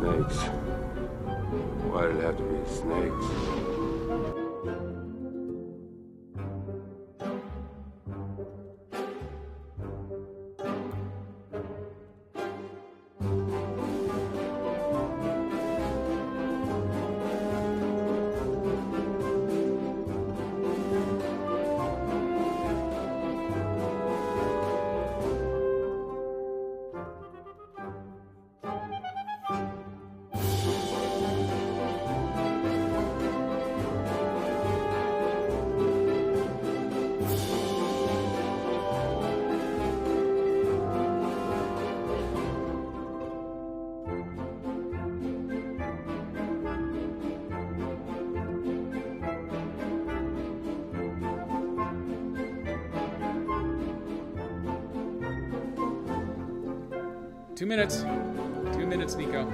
Snakes. Why did it have to be snakes? Two minutes, Nico.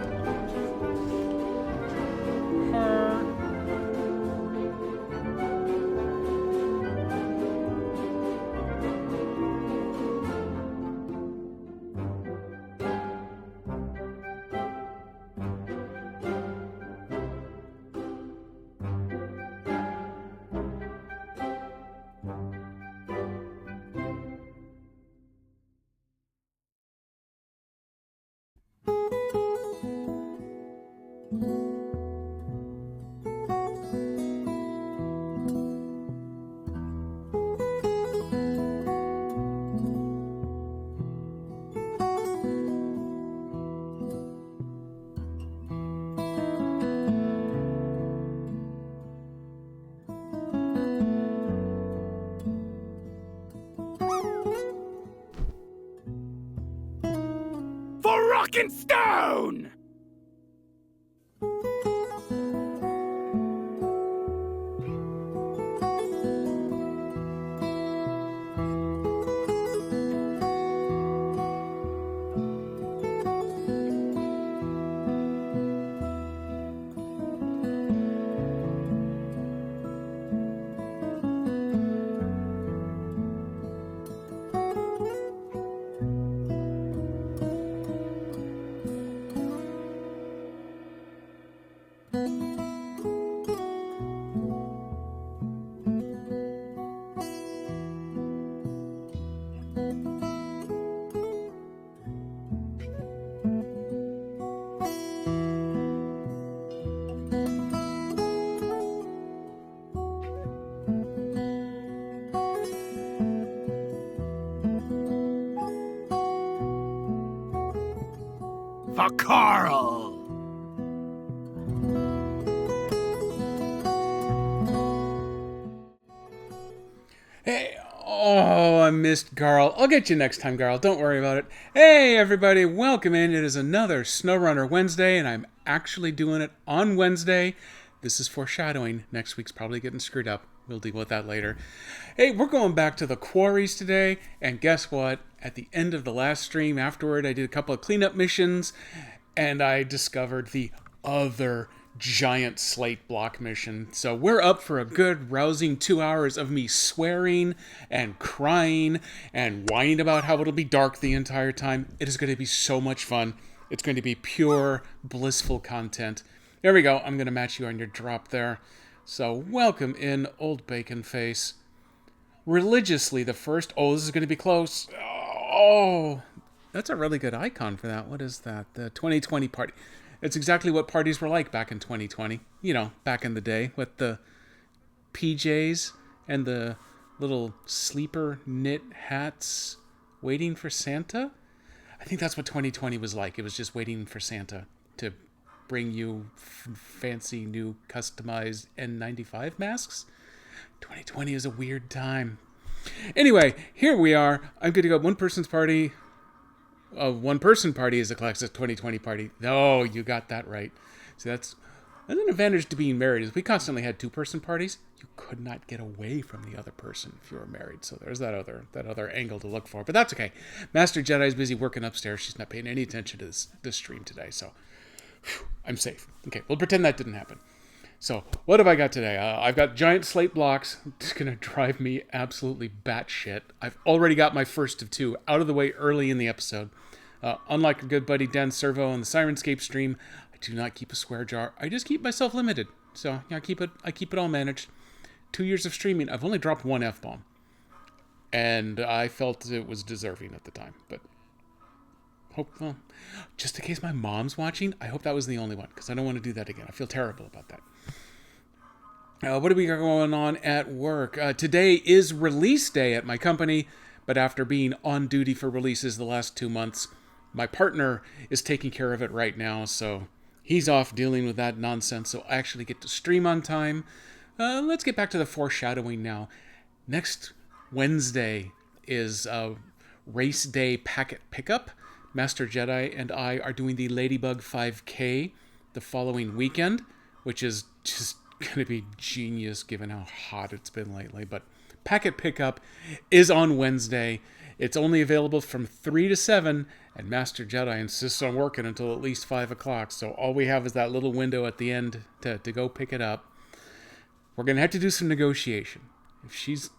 For Rockin' Stone! For Carl! Hey, oh, I missed Carl. I'll get you next time, Carl. Don't worry about it. Hey, everybody, welcome in. It is another SnowRunner Wednesday, and I'm actually doing it on Wednesday. This is foreshadowing. Next week's probably getting screwed up. We'll deal with that later. Hey, we're going back to the quarries today, and guess what? At the end of the last stream afterward, I did a couple of cleanup missions, and I discovered the other giant slate block mission. So we're up for a good rousing 2 hours of me swearing and crying and whining about how it'll be dark the entire time. It is going to be so much fun. It's going to be pure blissful content. There we go. I'm going to match you on your drop there. So welcome in, Old Bacon Face. Religiously the first. Oh, this is going to be close. Oh, that's a really good icon for that. What is that? The 2020 party. It's exactly what parties were like back in 2020. You know, back in the day with the PJs and the little sleeper knit hats waiting for Santa. I think that's what 2020 was like. It was just waiting for Santa to bring you fancy new customized N95 masks. 2020 is a weird time. Anyway, here we are. I'm going to go one person's party. A one-person party is a classic 2020 party. No, you got that right. See, that's an advantage to being married. Is we constantly had two-person parties. You could not get away from the other person if you were married. So there's that other angle to look for. But that's okay. Master Jedi's busy working upstairs. She's not paying any attention to this stream today. So I'm safe. Okay, we'll pretend that didn't happen. So what have I got today? I've got giant slate blocks. It's going to drive me absolutely batshit. I've already got my first of two out of the way early in the episode. Unlike a good buddy Dan Servo on the Sirenscape stream, I do not keep a swear jar. I just keep myself limited. So yeah, I keep it all managed. 2 years of streaming, I've only dropped one F-bomb. And I felt it was deserving at the time. But well, just in case my mom's watching, I hope that was the only one, because I don't want to do that again. I feel terrible about that. What do we got going on at work? Today is release day at my company, but after being on duty for releases the last 2 months, my partner is taking care of it right now, so he's off dealing with that nonsense, so I actually get to stream on time. Let's get back to the foreshadowing now. Next Wednesday is race day packet pickup. Master Jedi and I are doing the Ladybug 5K the following weekend, which is just going to be genius given how hot it's been lately. But packet pickup is on Wednesday. It's only available from 3 to 7, and Master Jedi insists on working until at least 5 o'clock. So all we have is that little window at the end to go pick it up. We're going to have to do some negotiation. If she's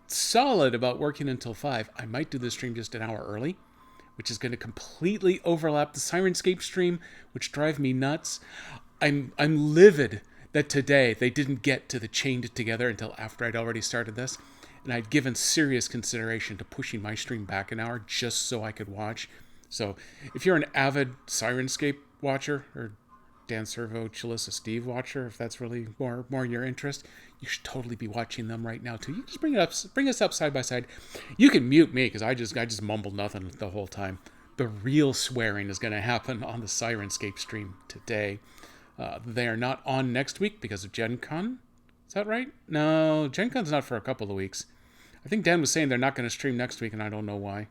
solid about working until 5, I might do the stream just an hour early, which is going to completely overlap the Sirenscape stream, which drive me nuts. I'm livid that today they didn't get to the chained together until after I'd already started this, and I'd given serious consideration to pushing my stream back an hour just so I could watch. So if you're an avid Sirenscape watcher, or Dan Servo, Chalissa Steve watcher, if that's really more your interest, you should totally be watching them right now too. You just bring us up side by side. You can mute me because I just mumbled nothing the whole time. The real swearing is going to happen on the Sirenscape stream today. They are not on next week because of Gen Con. Is that right? No, Gen Con's not for a couple of weeks. I think Dan was saying they're not going to stream next week, and I don't know why.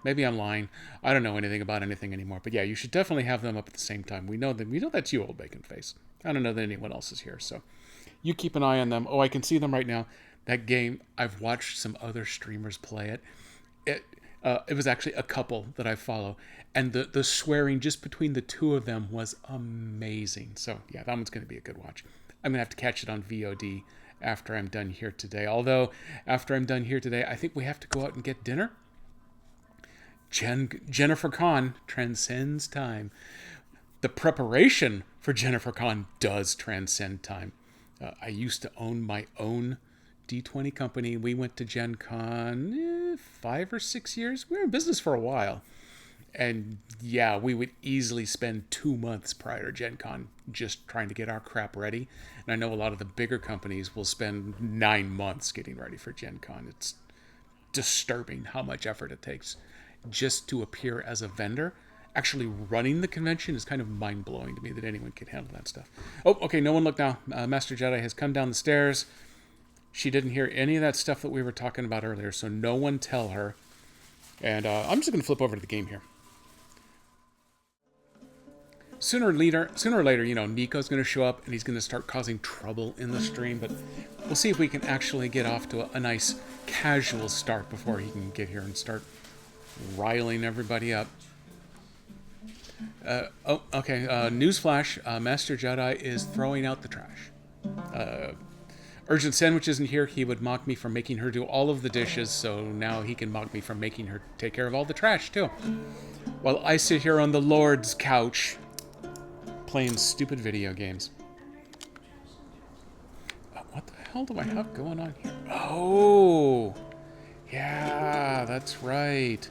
Maybe I'm lying. I don't know anything about anything anymore. But yeah, you should definitely have them up at the same time. We know that's you, Old Bacon Face. I don't know that anyone else is here, so you keep an eye on them. Oh, I can see them right now. That game, I've watched some other streamers play it. It was actually a couple that I follow, and the swearing just between the two of them was amazing. So yeah, that one's going to be a good watch. I'm going to have to catch it on VOD after I'm done here today. Although, after I'm done here today, I think we have to go out and get dinner. Jennifer Con transcends time. The preparation for Jennifer Con does transcend time. I used to own my own D20 company. We went to Gen Con 5 or 6 years. We were in business for a while. And yeah, we would easily spend 2 months prior to Gen Con just trying to get our crap ready. And I know a lot of the bigger companies will spend 9 months getting ready for Gen Con. It's disturbing how much effort it takes just to appear as a vendor. Actually running the convention is kind of mind-blowing to me that anyone can handle that stuff. Oh, okay, no one look now. Master Jedi has come down the stairs. She didn't hear any of that stuff that we were talking about earlier, so no one tell her. And I'm just going to flip over to the game here. Sooner or later, you know, Nico's going to show up and he's going to start causing trouble in the stream, but we'll see if we can actually get off to a nice casual start before he can get here and start riling everybody up. Okay. Newsflash. Master Jedi is throwing out the trash. Urgent Sandwich isn't here. He would mock me for making her do all of the dishes, so now he can mock me for making her take care of all the trash, too. While I sit here on the Lord's couch, playing stupid video games. What the hell do I have going on here? Oh! Yeah, that's right.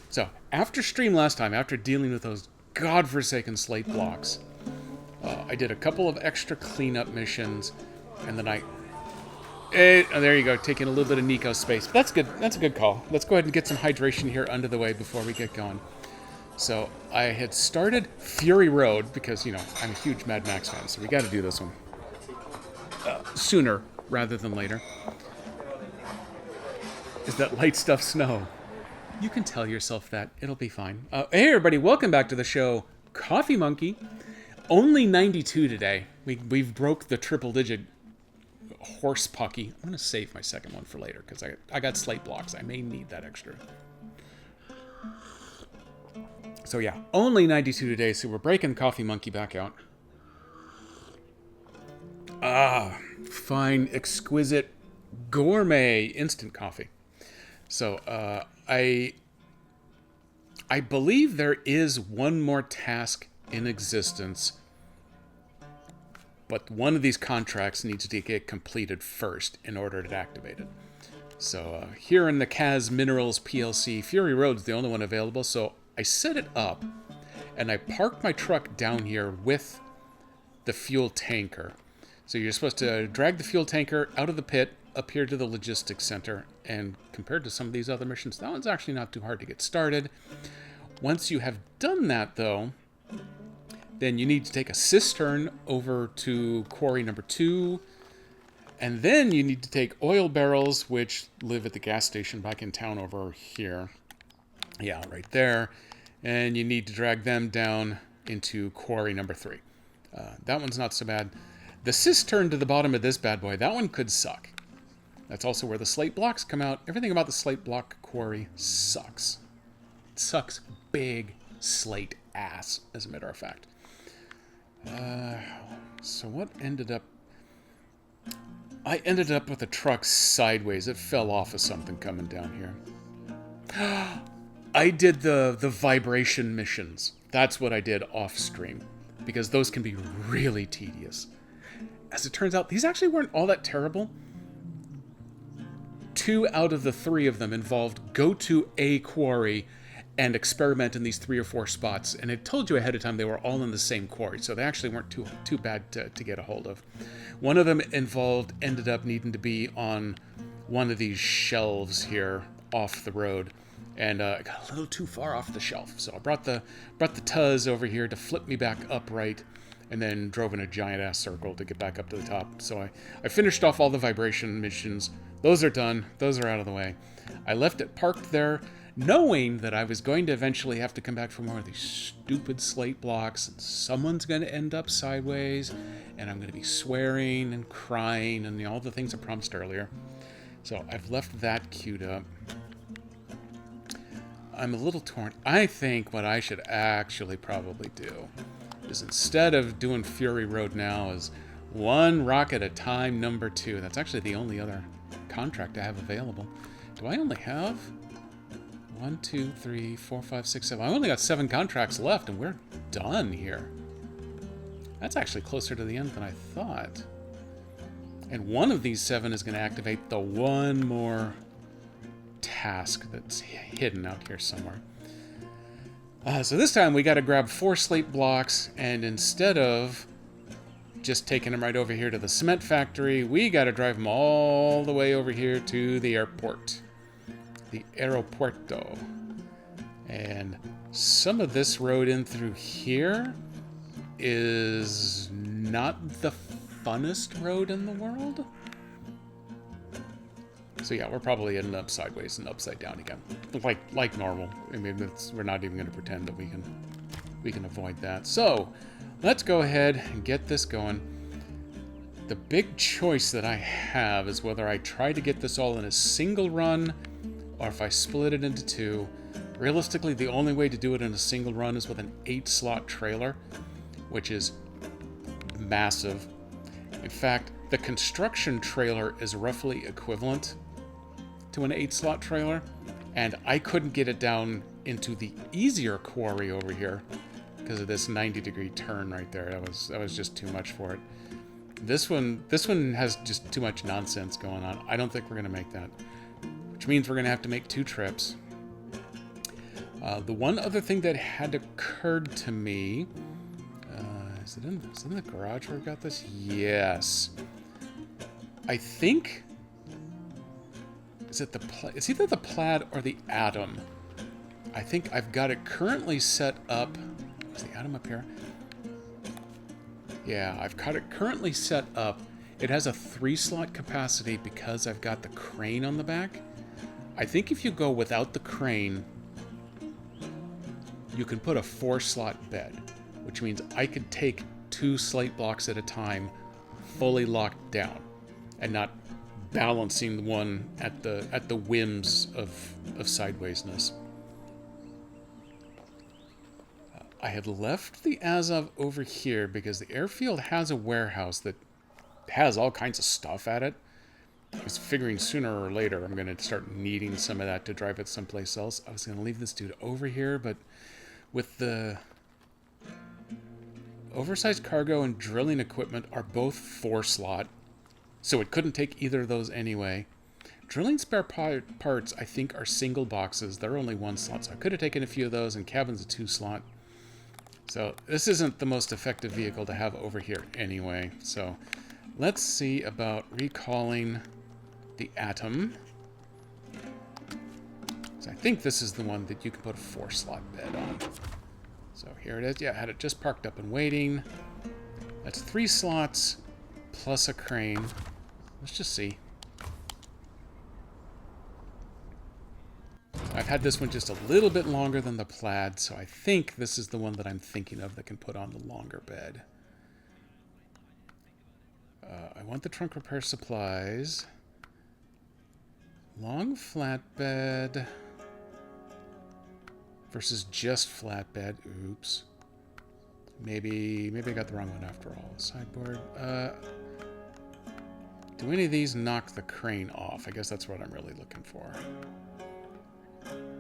So, after stream last time, after dealing with those godforsaken slate blocks, I did a couple of extra cleanup missions, and then there you go, taking a little bit of Nico's space. But that's good. That's a good call. Let's go ahead and get some hydration here under the way before we get going. So, I had started Fury Road, because, you know, I'm a huge Mad Max fan, so we got to do this one sooner rather than later. Is that light stuff snow? You can tell yourself that. It'll be fine. Hey, everybody. Welcome back to the show. Coffee Monkey. Only 92 today. We've broke the triple-digit horse pucky. I'm going to save my second one for later because I got slate blocks. I may need that extra. So, yeah. Only 92 today, so we're breaking Coffee Monkey back out. Fine, exquisite, gourmet instant coffee. So, I believe there is one more task in existence, but one of these contracts needs to get completed first in order to activate it. So here in the Kaz Minerals PLC, Fury Road's the only one available, so I set it up, and I parked my truck down here with the fuel tanker. So you're supposed to drag the fuel tanker out of the pit, up here to the logistics center, and compared to some of these other missions, that one's actually not too hard to get started. Once you have done that, though, then you need to take a cistern over to quarry number 2, and then you need to take oil barrels, which live at the gas station back in town over here. Yeah, right there. And you need to drag them down into quarry number 3. That one's not so bad. The cistern to the bottom of this bad boy, that one could suck. That's also where the slate blocks come out. Everything about the slate block quarry sucks. It sucks big slate ass, as a matter of fact. So what ended up... I ended up with the truck sideways. It fell off of something coming down here. I did the vibration missions. That's what I did off stream, because those can be really tedious. As it turns out, these actually weren't all that terrible. 2 out of the 3 of them involved go to a quarry and experiment in these 3 or 4 spots. And it told you ahead of time they were all in the same quarry, so they actually weren't too bad to get a hold of. One of them ended up needing to be on one of these shelves here off the road, and I got a little too far off the shelf. So I brought the Tuz over here to flip me back upright, and then drove in a giant-ass circle to get back up to the top. So I finished off all the vibration missions. Those are done. Those are out of the way. I left it parked there, knowing that I was going to eventually have to come back for more of these stupid slate blocks, and someone's going to end up sideways, and I'm going to be swearing and crying and all the things I promised earlier. So I've left that queued up. I'm a little torn. I think what I should actually probably do is, instead of doing Fury Road now, is one rock at a time, number 2. That's actually the only other contract I have available. Do I only have 1, 2, 3, 4, 5, 6, 7? I only got 7 contracts left, and we're done here. That's actually closer to the end than I thought. And one of these 7 is going to activate the one more task that's hidden out here somewhere. So this time we got to grab 4 slate blocks, and instead of just taking them right over here to the cement factory, we got to drive them all the way over here to the airport. The aeropuerto. And some of this road in through here is not the funnest road in the world. So yeah, we're probably ending up sideways and upside down again, like normal. I mean, we're not even going to pretend that we can avoid that. So let's go ahead and get this going. The big choice that I have is whether I try to get this all in a single run, or if I split it into 2. Realistically, the only way to do it in a single run is with an 8-slot trailer, which is massive. In fact, the construction trailer is roughly equivalent to an 8-slot trailer, and I couldn't get it down into the easier quarry over here because of this 90-degree turn right there. That was just too much for it. This one has just too much nonsense going on. I don't think we're going to make that, which means we're going to have to make 2 trips. The one other thing that had occurred to me, is it in the garage where I got this? Yes. I think, it's either the Plaid or the Atom. I think I've got it currently set up. Is the Atom up here? Yeah, I've got it currently set up. It has a 3-slot capacity because I've got the crane on the back. I think if you go without the crane, you can put a 4-slot bed, which means I could take 2 slate blocks at a time, fully locked down, and not balancing one at the whims of sidewaysness. I had left the Azov over here because the airfield has a warehouse that has all kinds of stuff at it. I was figuring sooner or later I'm going to start needing some of that to drive it someplace else. I was going to leave this dude over here, but with the Oversized cargo and drilling equipment are both 4-slot, so it couldn't take either of those anyway. Drilling spare parts, I think, are single boxes. They're only 1 slot, so I could have taken a few of those, and cabin's a 2-slot. So this isn't the most effective vehicle to have over here anyway. So let's see about recalling the Atom. So I think this is the one that you can put a 4-slot bed on. So here it is. Yeah, I had it just parked up and waiting. That's 3 slots plus a crane. Let's just see. I've had this one just a little bit longer than the Plaid, so I think this is the one that I'm thinking of that can put on the longer bed. I want the trunk repair supplies. Long flatbed versus just flatbed. Oops. Maybe I got the wrong one after all. Sideboard. Do any of these knock the crane off? I guess that's what I'm really looking for.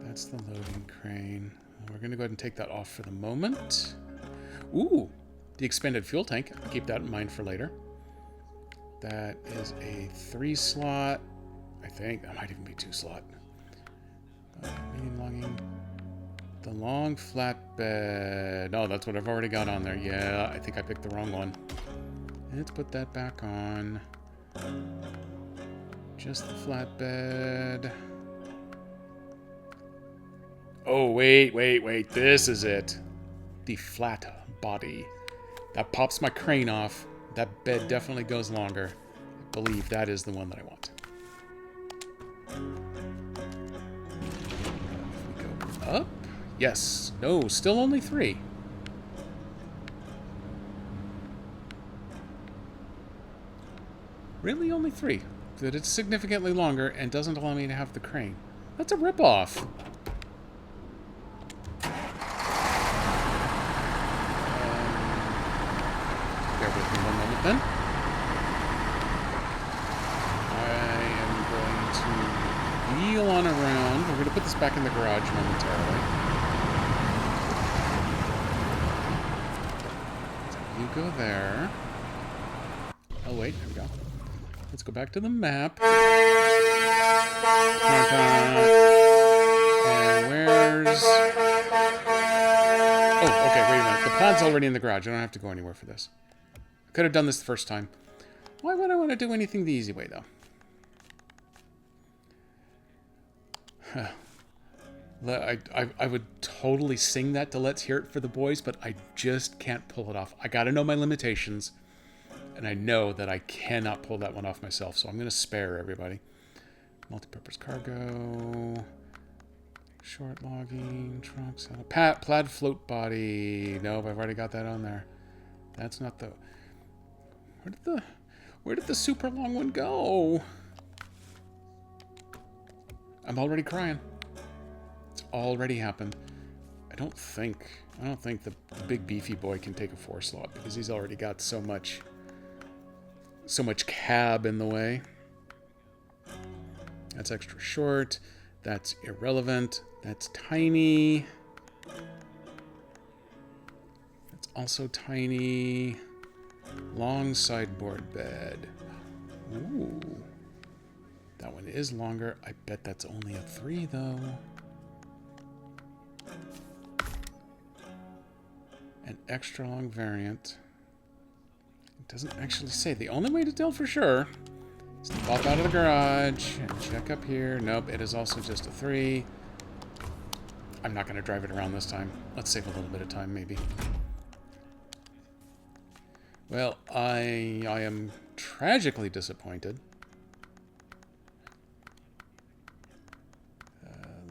That's the loading crane. We're going to go ahead and take that off for the moment. Ooh, the expanded fuel tank. I'll keep that in mind for later. That is a 3-slot. I think that might even be 2-slot. Medium logging. The long flatbed. Oh, that's what I've already got on there. Yeah, I think I picked the wrong one. Let's put that back on. Just the flatbed. Oh, wait. This is it. The flat body. That pops my crane off. That bed definitely goes longer. I believe that is the one that I want. If we go up. Yes. No, still only 3. Really only 3. That it's significantly longer and doesn't allow me to have the crane. That's a ripoff. Bear with me one moment then. I am going to wheel on around. We're going to put this back in the garage momentarily. So you go there. Oh wait, there we go. Let's go back to the map. And where's... Oh, okay, wait a minute. The Plaid's already in the garage. I don't have to go anywhere for this. I could have done this the first time. Why would I want to do anything the easy way, though? I would totally sing that to Let's Hear It for the boys, but I just can't pull it off. I gotta know my limitations, and I know that I cannot pull that one off myself, so I'm gonna spare everybody. Multi-purpose cargo, short logging, trunk saddle, Plaid float body. Nope, I've already got that on there. That's not the... Where did the super long one go? I'm already crying. It's already happened. I don't think the big beefy boy can take a 4-slot because he's already got so much cab in the way. That's extra short. That's irrelevant. That's tiny. That's also tiny. Long sideboard bed. Ooh. That one is longer. I bet that's only a 3, though. An extra long variant. It doesn't actually say. The only way to tell for sure is to pop out of the garage and check up here. Nope, it is also just a 3. I'm not going to drive it around this time. Let's save a little bit of time, maybe. Well, I am tragically disappointed.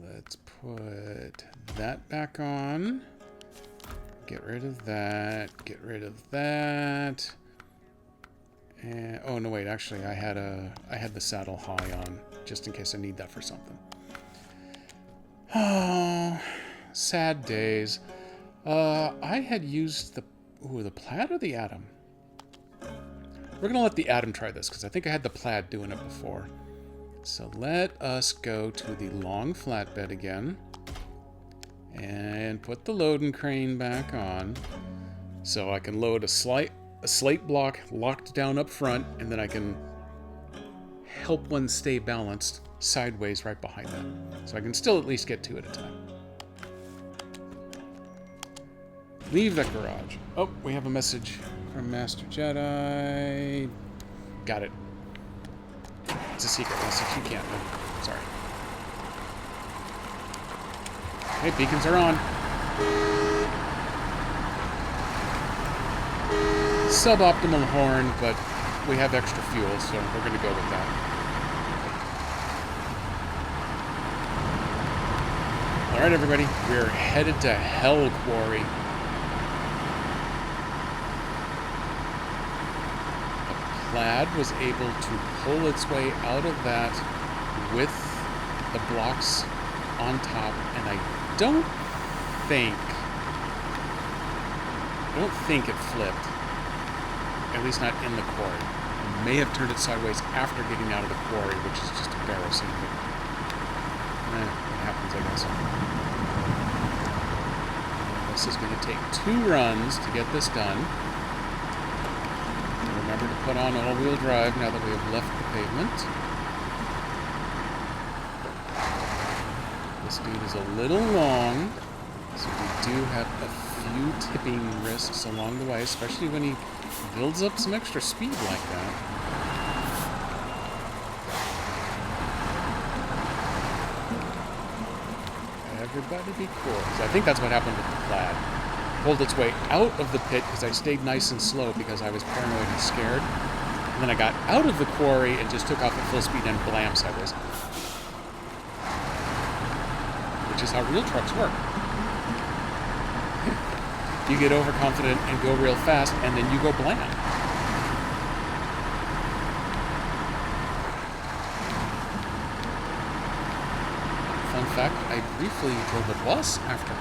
Let's put that back on. Get rid of that. Get rid of that. And oh no, wait. Actually, I had the saddle high on just in case I need that for something. Oh, sad days. I had used the Plaid or the Atom. We're gonna let the Atom try this because I think I had the Plaid doing it before. So let us go to the long flatbed again and put the loading crane back on. So I can load a slate block locked down up front, and then I can help one stay balanced sideways right behind that. So I can still at least get two at a time. Leave that garage. Oh, we have a message from Master Jedi. Got it. It's a secret message. You can't know. Sorry. Okay, beacons are on. Suboptimal horn, but we have extra fuel, so we're going to go with that. Alright, everybody. We're headed to Hell Quarry. The Plaid was able to pull its way out of that with the blocks on top, and I don't think it flipped. At least not in the quarry. It may have turned it sideways after getting out of the quarry, which is just embarrassing. But, it happens, I guess. This is going to take 2 runs to get this done. Remember to put on all-wheel drive now that we have left the pavement. This dude is a little long, so we do have a few tipping risks along the way, especially when he builds up some extra speed like that. Everybody be cool. So I think that's what happened with the Plaid. Pulled its way out of the pit because I stayed nice and slow because I was paranoid and scared. And then I got out of the quarry and just took off at full speed and blam sideways. Which is how real trucks work. You get overconfident and go real fast, and then you go blam. Fun fact, I briefly drove a bus after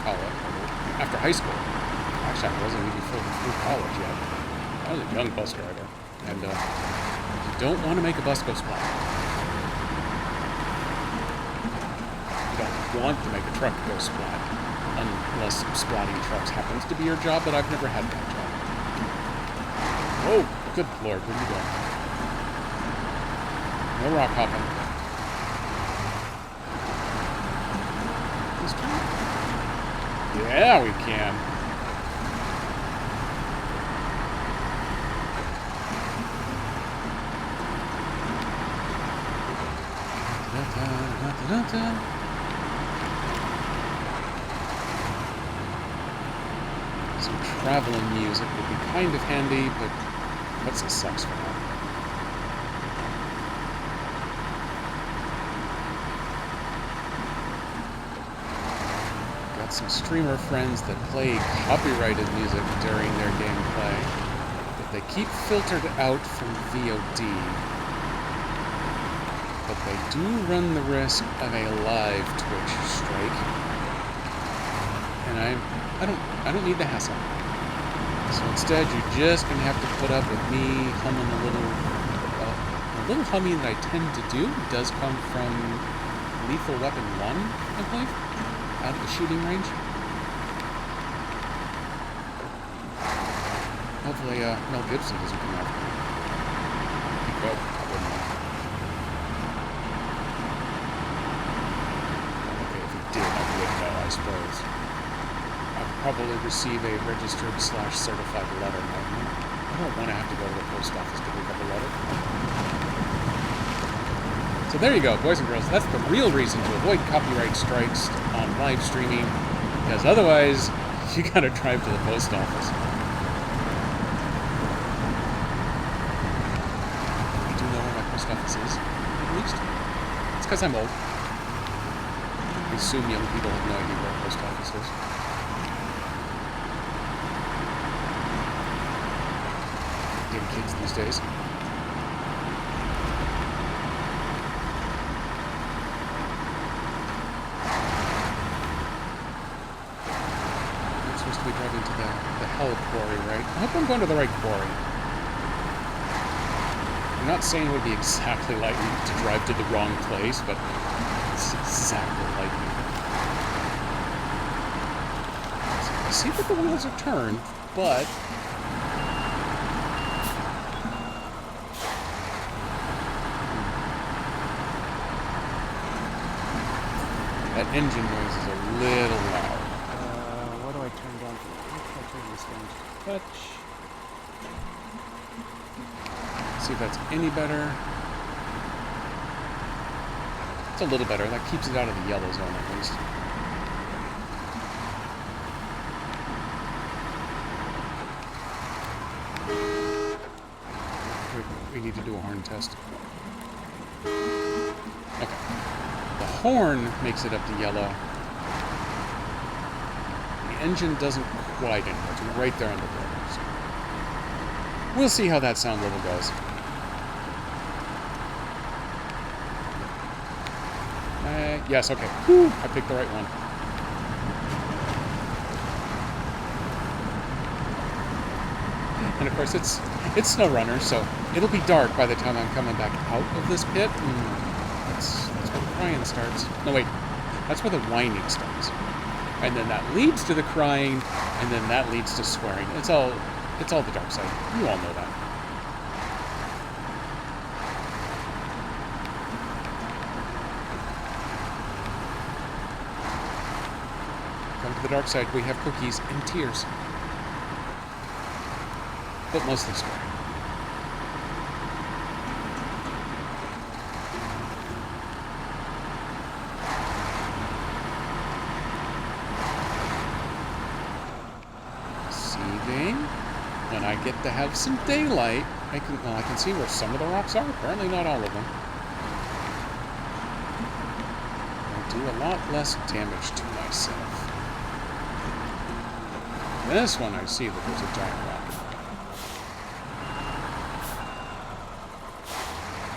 high school. Actually, I wasn't even through college yet. I was a young bus driver. And you don't want to make a bus go splat. You don't want to make a truck go splat. Unless splatting trucks happens to be your job, but I've never had that job. Oh, good lord, where are you going? No rock hopping. Yeah, we can. Some traveling music would be kind of handy, but what's the sucks for that? Got some streamer friends that play copyrighted music during their gameplay, but they keep filtered out from VOD. But they do run the risk of a live Twitch strike, and I don't need the hassle. So instead, you're just gonna have to put up with me humming a little humming that I tend to do. It does come from Lethal Weapon 1, I believe, out of the shooting range. Hopefully, Mel Gibson doesn't come after me. He could. I wouldn't know. Okay, if he did, I would know, I suppose. I'd probably receive a registered/certified letter. I don't want to have to go to the post office to pick up a letter. So there you go, boys and girls. That's the real reason to avoid copyright strikes on live streaming, because otherwise, you gotta drive to the post office. I do know where my post office is, at least. It's because I'm old. I assume young people have no idea where a post office is. Damn kids these days. Supposed to be driving to the Hell Quarry, right? I hope I'm going to the right quarry. I'm not saying it would be exactly like me to drive to the wrong place, but it's exactly like me. I see that the wheels are turned. but that engine noise is a little loud. What do I turn down for? What should I turn this down to? Touch. See if that's any better. It's a little better. That keeps it out of the yellow zone at least. We need to do a horn test. Okay. The horn makes it up to yellow. The engine doesn't quite anymore. It's right there on the border. So we'll see how that sound level goes. Yes, okay. Whew, I picked the right one. And of course, it's SnowRunner, so it'll be dark by the time I'm coming back out of this pit. That's where the crying starts. No, wait. That's where the whining starts. And then that leads to the crying, and then that leads to swearing. It's all the dark side. You all know that. Come to the dark side, we have cookies and tears. But mostly swearing. When I get to have some daylight, I can see where some of the rocks are. Apparently not all of them. I do a lot less damage to myself. This one I see that there's a giant rock.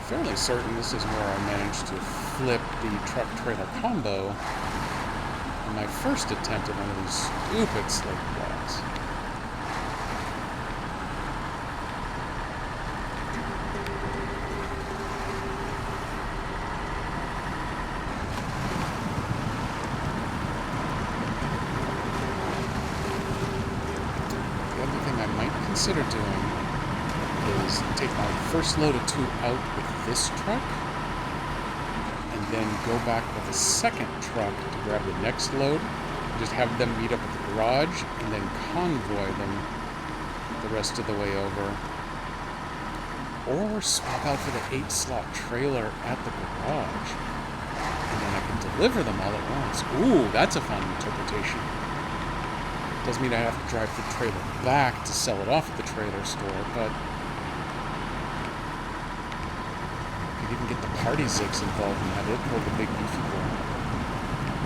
Fairly certain this is where I managed to flip the truck-trailer combo in my first attempt at one of these stupid slate blocks. Consider doing is take my first load of 2 out with this truck and then go back with a second truck to grab the next load, just have them meet up at the garage and then convoy them the rest of the way over, or swap out for the 8-slot trailer at the garage and then I can deliver them all at once. Ooh, that's a fun interpretation. Doesn't mean I have to drive the trailer back to sell it off at the trailer store, but you could even get the party zigs involved and have it pull the big beefy boy.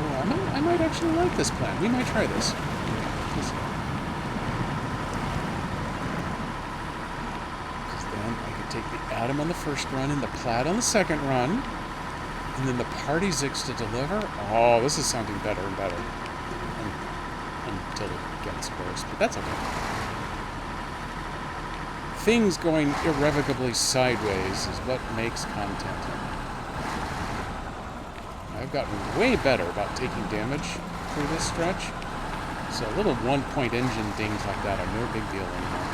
Oh, I might actually like this plan. We might try this. Because then I could take the Atom on the first run and the Plaid on the second run, and then the party zigs to deliver. Oh, this is sounding better and better. Until it gets worse, but that's okay. Things going irrevocably sideways is what makes content. I've gotten way better about taking damage through this stretch, so little 1-point engine dings like that are no big deal anymore.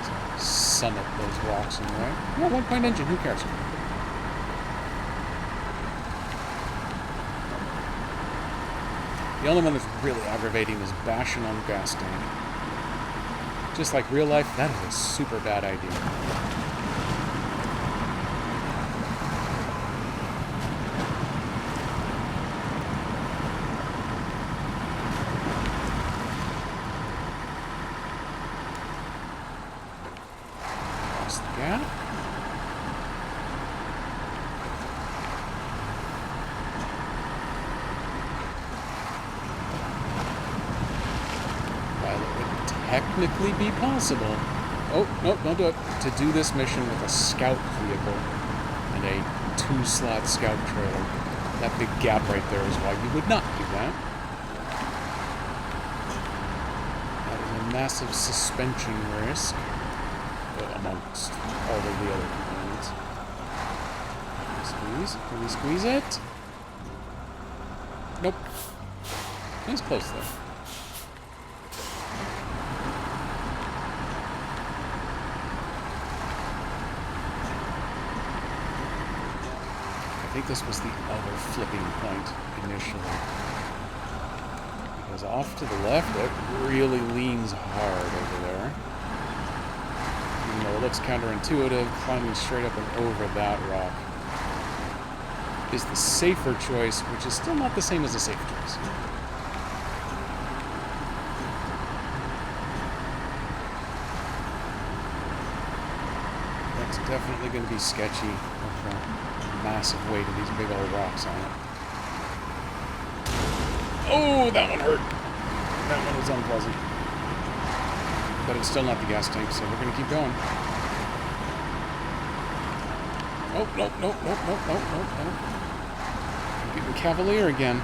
So summit those rocks in the way. Yeah, 1-point engine, who cares? The only one that's really aggravating is bashing on the gas tank. Just like real life, that is a super bad idea. Cross the gap. Technically be possible. Oh, nope, don't do it. To do this mission with a scout vehicle and a 2-slot scout trailer. That big gap right there is why you would not do that. That is a massive suspension risk amongst all of the other components. Squeeze. Can we squeeze it? Nope. It's close though. think this was the other flipping point initially. Because off to the left, it really leans hard over there. Even though it looks counterintuitive, climbing straight up and over that rock is the safer choice, which is still not the same as a safe choice. That's definitely going to be sketchy with the massive weight of these big old rocks on it. Oh, that one hurt. That one was unpleasant. But it's still not the gas tank, so we're going to keep going. Oh, nope, nope, nope, nope, nope, nope, nope. I'm getting cavalier again.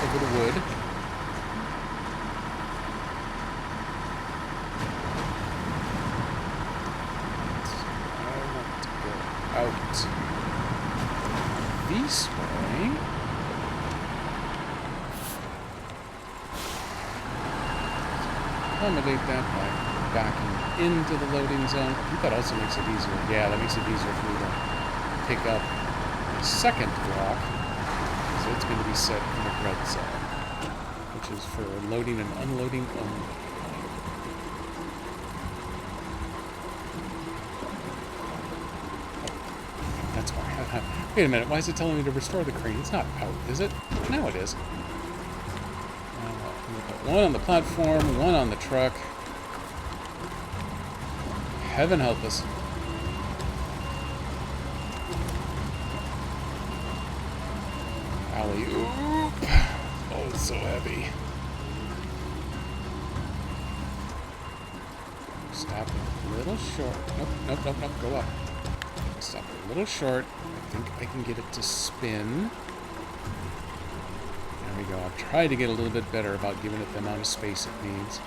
Over the wood. I want to go out this way. Accommodate that by backing into the loading zone. I think that also makes it easier. Yeah, that makes it easier for me to pick up the second block. So it's going to be set in the red zone, which is for loading and unloading only. Oh, that's why. Wait a minute, why is it telling me to restore the crane? It's not out, is it? Now it is. One on the platform, one on the truck. Heaven help us. Alley-oop. Oh, it's so heavy. Stop a little short. Nope, nope, nope, nope. Go up. Stop a little short. I think I can get it to spin. There we go. I've tried to get a little bit better about giving it the amount of space it needs.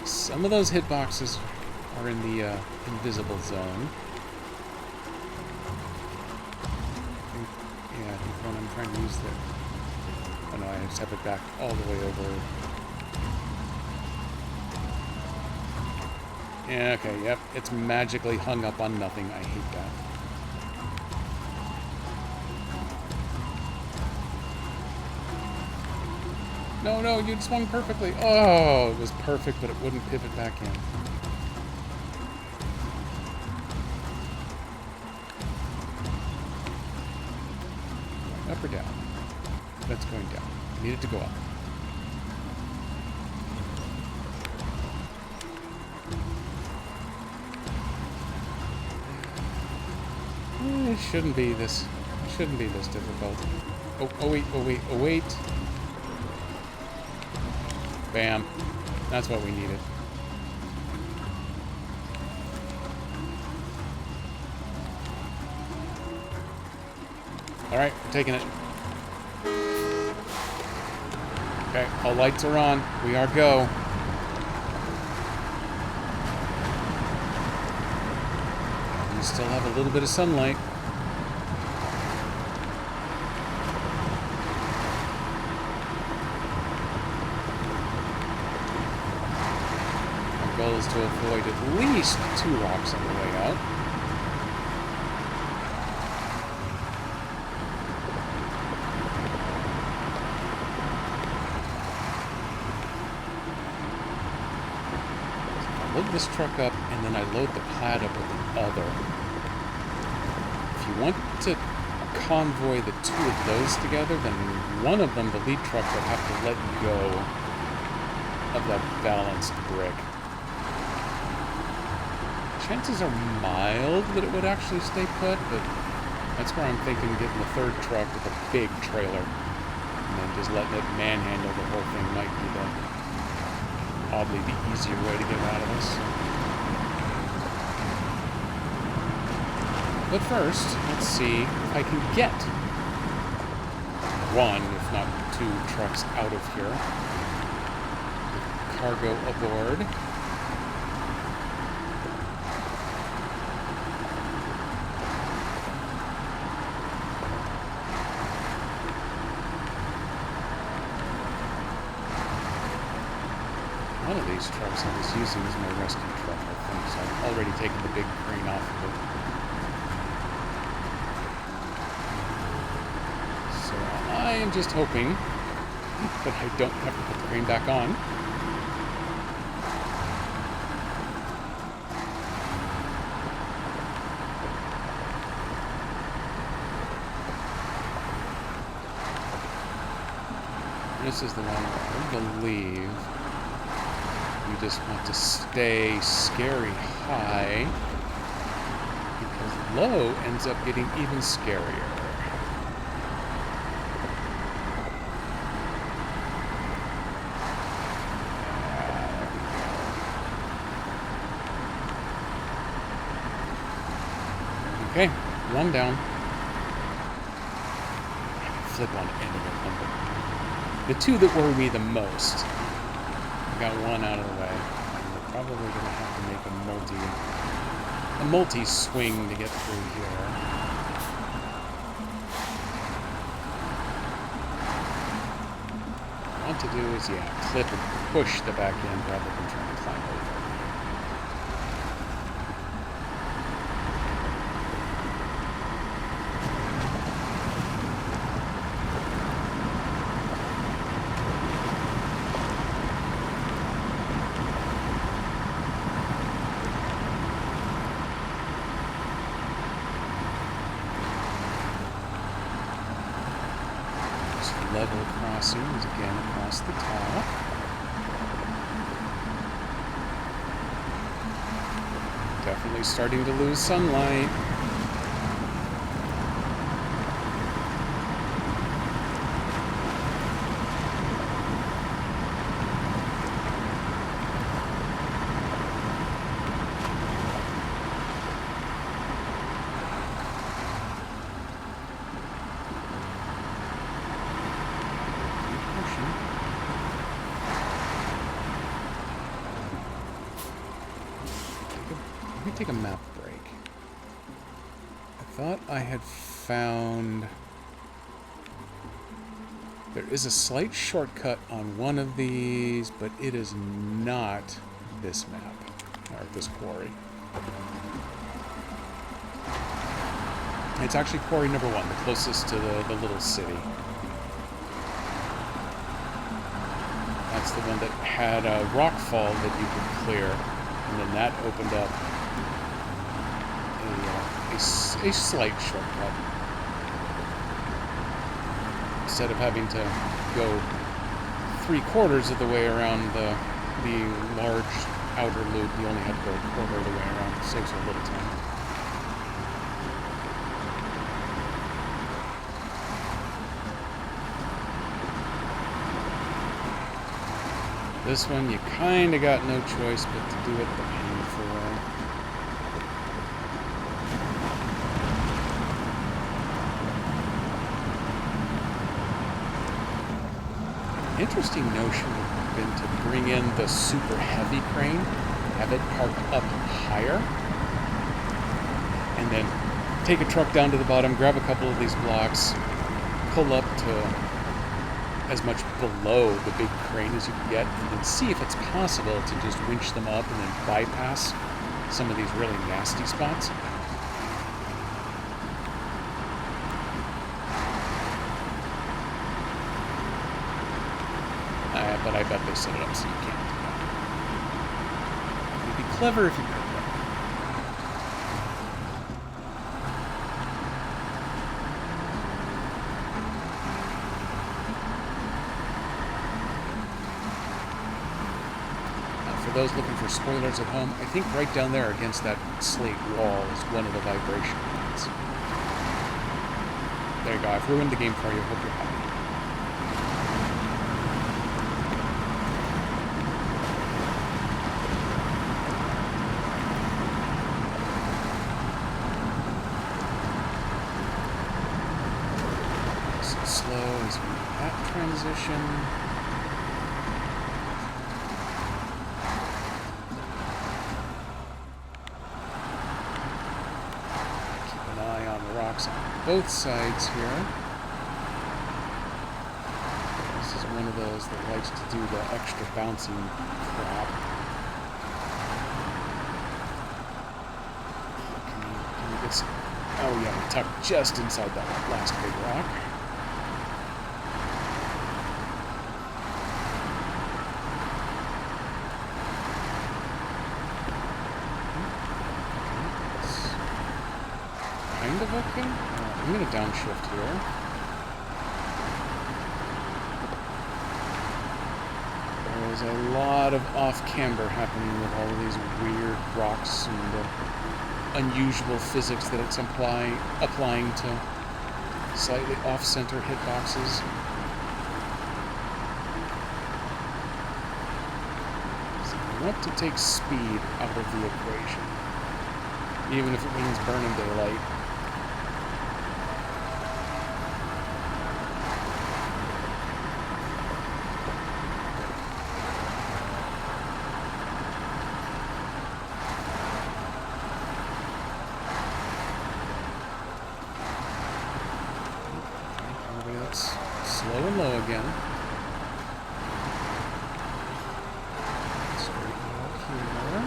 Some of those hitboxes are in the invisible zone. I think when I'm trying to use the... Oh no, I just have it back all the way over. Yeah, okay, yep. It's magically hung up on nothing. I hate that. No, no, you swung perfectly. Oh, it was perfect, but it wouldn't pivot back in. Up or down? That's going down. I need it to go up. It shouldn't be this. It shouldn't be this difficult. Oh, oh wait, oh wait, oh wait. Bam. That's what we needed. Alright, we're taking it. Okay, all lights are on. We are go. We still have a little bit of sunlight. Our goal is to avoid at least 2 rocks on the way out. Load this truck up, and then I load the Plaid up with the other. If you want to convoy the 2 of those together, then one of them, the lead truck, will have to let go of that balanced brick. Chances are mild that it would actually stay put, but That's where I'm thinking getting the third truck with a big trailer and then just letting it manhandle the whole thing might be oddly the easier way to get out of this. But first, let's see if I can get one, if not two, trucks out of here. With cargo aboard. One of these trucks I was using as my rescue truck, I think, so I've already taken the big crane off of it. So I am just hoping that I don't have to put the crane back on. This is the one where I believe you just want to stay scary high, because low ends up getting even scarier. Okay, one down. Flip on any of them. The two that worry me the most. Got one out of the way. We're probably going to have to make a multi-swing to get through here. What I want to do is, yeah, clip and push the back end rather than trying to climb over. Level crossings again across the top. Definitely starting to lose sunlight. Take a map break. I thought I had found... There is a slight shortcut on one of these, but it is not this map, or this quarry. It's actually quarry number 1, the closest to the little city. That's the one that had a rock fall that you could clear, and then that opened up a slight shortcut. Instead of having to go 3/4 of the way around the large outer loop, you only had to go a quarter of the way around. It saves a little time. This one, you kind of got no choice but to do it the painful way. Interesting notion would have been to bring in the super heavy crane, have it parked up higher, and then take a truck down to the bottom, grab a couple of these blocks, pull up to as much below the big crane as you can get, and then see if it's possible to just winch them up and then bypass some of these really nasty spots. But I bet they set it up so you can't do that. It'd be clever if you could, though. For those looking for spoilers at home, I think right down there against that slate wall is one of the vibration lines. There you go. I've ruined the game for you. Hope you're happy. Nice and slow as we make that transition. On both sides here. This is one of those that likes to do the extra bouncing crap. Can you get some? Oh yeah, we're tucked just inside that last big rock. Kind of okay. I'm going to downshift here. There is a lot of off-camber happening with all of these weird rocks and unusual physics that it's applying to slightly off-center hitboxes. So I want to take speed out of the equation, even if it means burning daylight. Slow and low again. Straighten out here.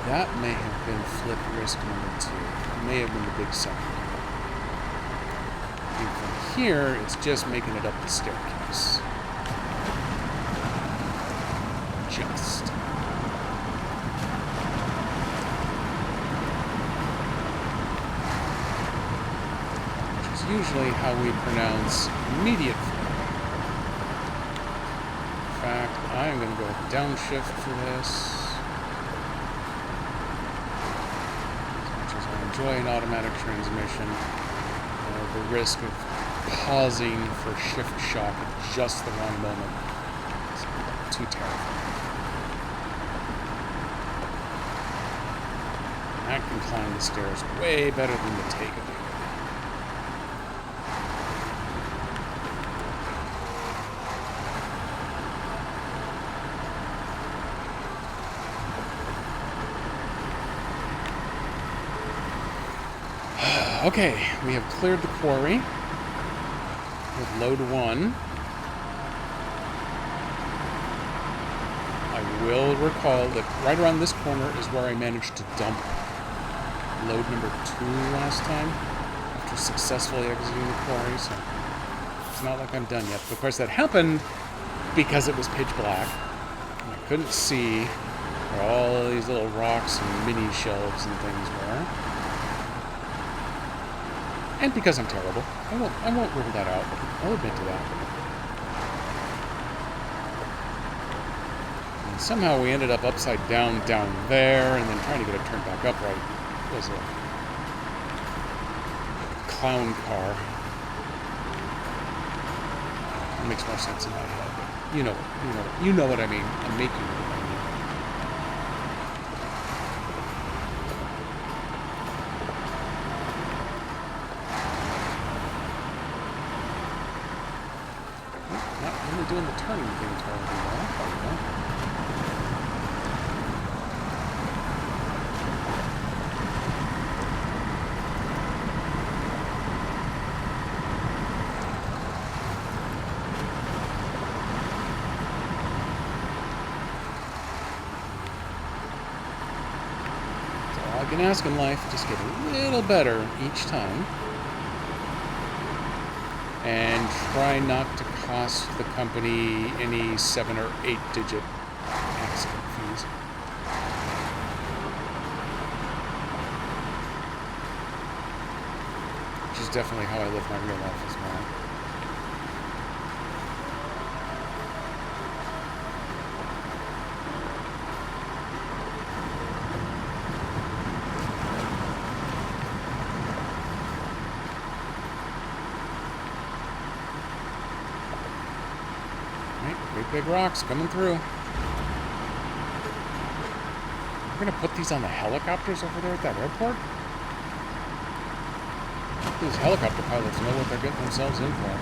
That may have been flip risk number 2. It may have been the big second. And from here, it's just making it up the staircase. Just. Usually how we pronounce immediate flow. In fact, I'm going to go with downshift for this. As much as I enjoy an automatic transmission, the risk of pausing for shift shock at just the wrong moment is too terrifying. That can climb the stairs way better than the Tega. Okay, we have cleared the quarry with load 1. I will recall that right around this corner is where I managed to dump load number 2 last time after successfully exiting the quarry, so it's not like I'm done yet. But of course that happened because it was pitch black and I couldn't see where all these little rocks and mini shelves and things were. And because I'm terrible. I won't rule that out. I'll admit to that. And somehow we ended up upside down there, and then trying to get it turned back upright was a clown car. It makes more sense in my head, but you know what I mean. I'm making it. Doing the turning thing terribly well. That's all I can ask in life, just get a little better each time. And try not to cost the company any 7 or 8 digit accident fees. Which is definitely how I live my real life as well. Great big rocks coming through. We're gonna put these on the helicopters over there at that airport. These helicopter pilots know what they're getting themselves in for.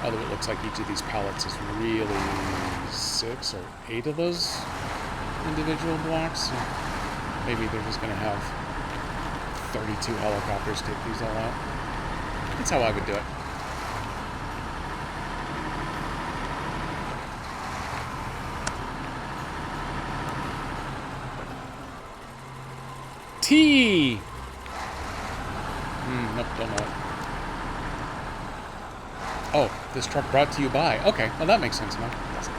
Although it looks like each of these pallets is really 6 or 8 of those individual blocks. So maybe they're just going to have 32 helicopters take these all out. That's how I would do it. T! Nope, don't know it. Oh, this truck brought to you by. Okay, well that makes sense now. That's fine.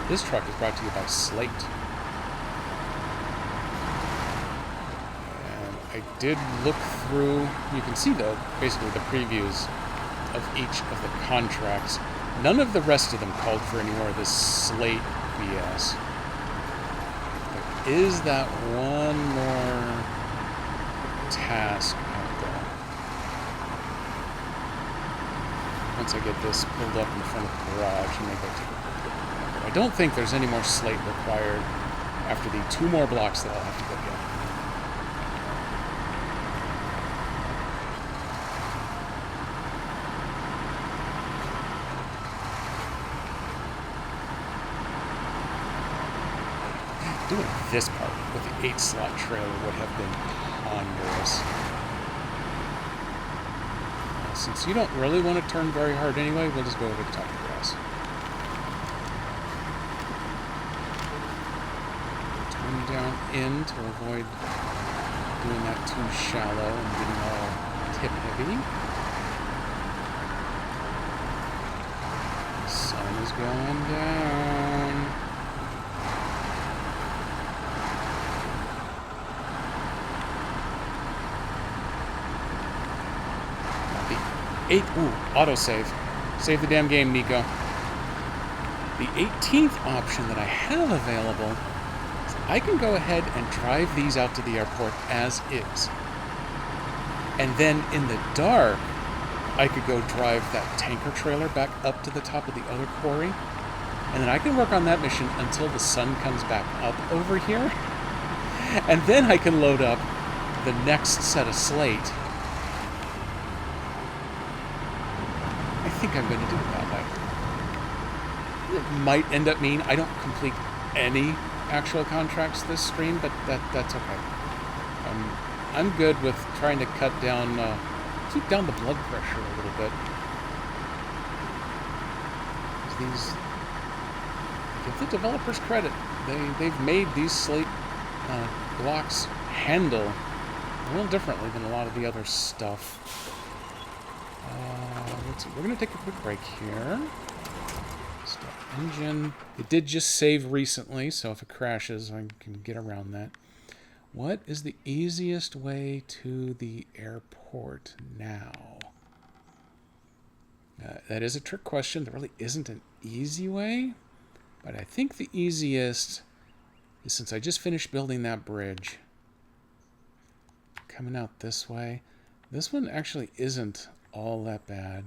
This truck is brought to you by Slate. And I did look through, you can see though, basically the previews of each of the contracts. None of the rest of them called for any more of this Slate BS. There is that one more task out there. Once I get this pulled up in front of the garage, and maybe I'll take a look at that. I don't think there's any more Slate required after the 2 more blocks that I'll have to go get. Doing this part with the 8-slot trailer would have been ponderous. Since you don't really want to turn very hard anyway, we'll just go over the top of the grass. Turn down in to avoid doing that too shallow and getting all tip heavy. The sun is going down. Autosave. Save the damn game, Nico. The 18th option that I have available is I can go ahead and drive these out to the airport as is. And then in the dark, I could go drive that tanker trailer back up to the top of the other quarry. And then I can work on that mission until the sun comes back up over here. And then I can load up the next set of Slate. I think I'm going to do it that way. It might end up meaning I don't complete any actual contracts this stream, but that's okay. I'm good with trying to keep down the blood pressure a little bit. These, give the developers credit. They've made these Slate blocks handle a little differently than a lot of the other stuff. Let's see. We're going to take a quick break here. Stop engine. It did just save recently, so if it crashes, I can get around that. What is the easiest way to the airport now? That is a trick question. There really isn't an easy way, but I think the easiest is, since I just finished building that bridge, coming out this way. This one actually isn't all that bad.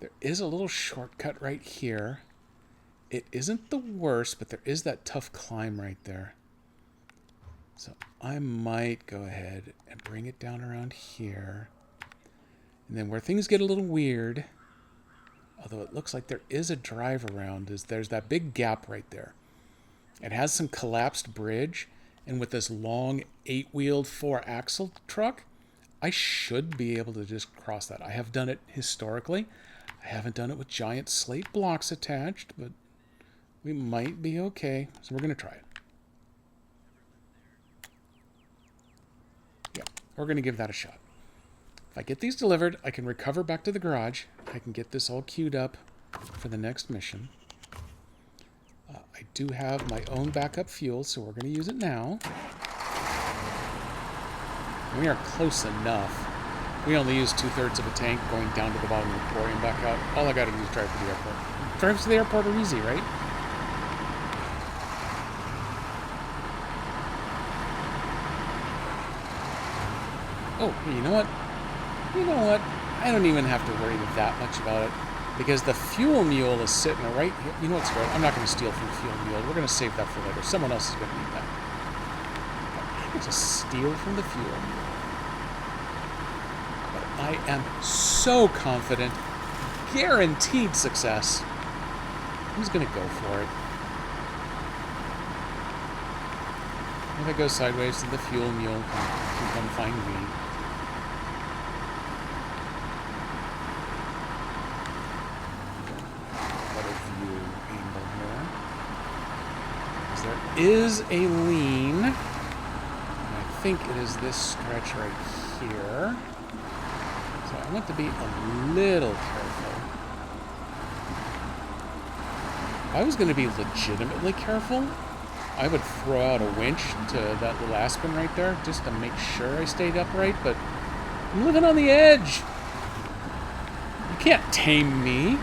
There is a little shortcut right here. It isn't the worst, but there is that tough climb right there. So I might go ahead and bring it down around here. And then where things get a little weird, although it looks like there is a drive around, is there's that big gap right there. It has some collapsed bridge, and with this long 8-wheeled 4-axle truck, I should be able to just cross that. I have done it historically. I haven't done it with giant Slate blocks attached, but we might be okay. So we're going to try it. Yeah, we're going to give that a shot. If I get these delivered, I can recover back to the garage. I can get this all queued up for the next mission. I do have my own backup fuel, so we're going to use it now. We are close enough. We only use 2/3 of a tank going down to the bottom of the quarry and back out. All I got to do is drive to the airport. Drives to the airport are easy, right? Oh, you know what? You know what? I don't even have to worry that much about it. Because the fuel mule is sitting right here. You know what's right? I'm not going to steal from the fuel mule. We're going to save that for later. Someone else is going to need that. I can just steal from the fuel mule. But I am so confident. Guaranteed success. I'm just going to go for it. If I go sideways, then the fuel mule can come find me. Is a lean. And I think it is this stretch right here. So I want to be a little careful. If I was going to be legitimately careful, I would throw out a winch to that little aspen right there just to make sure I stayed upright, but I'm living on the edge. You can't tame me.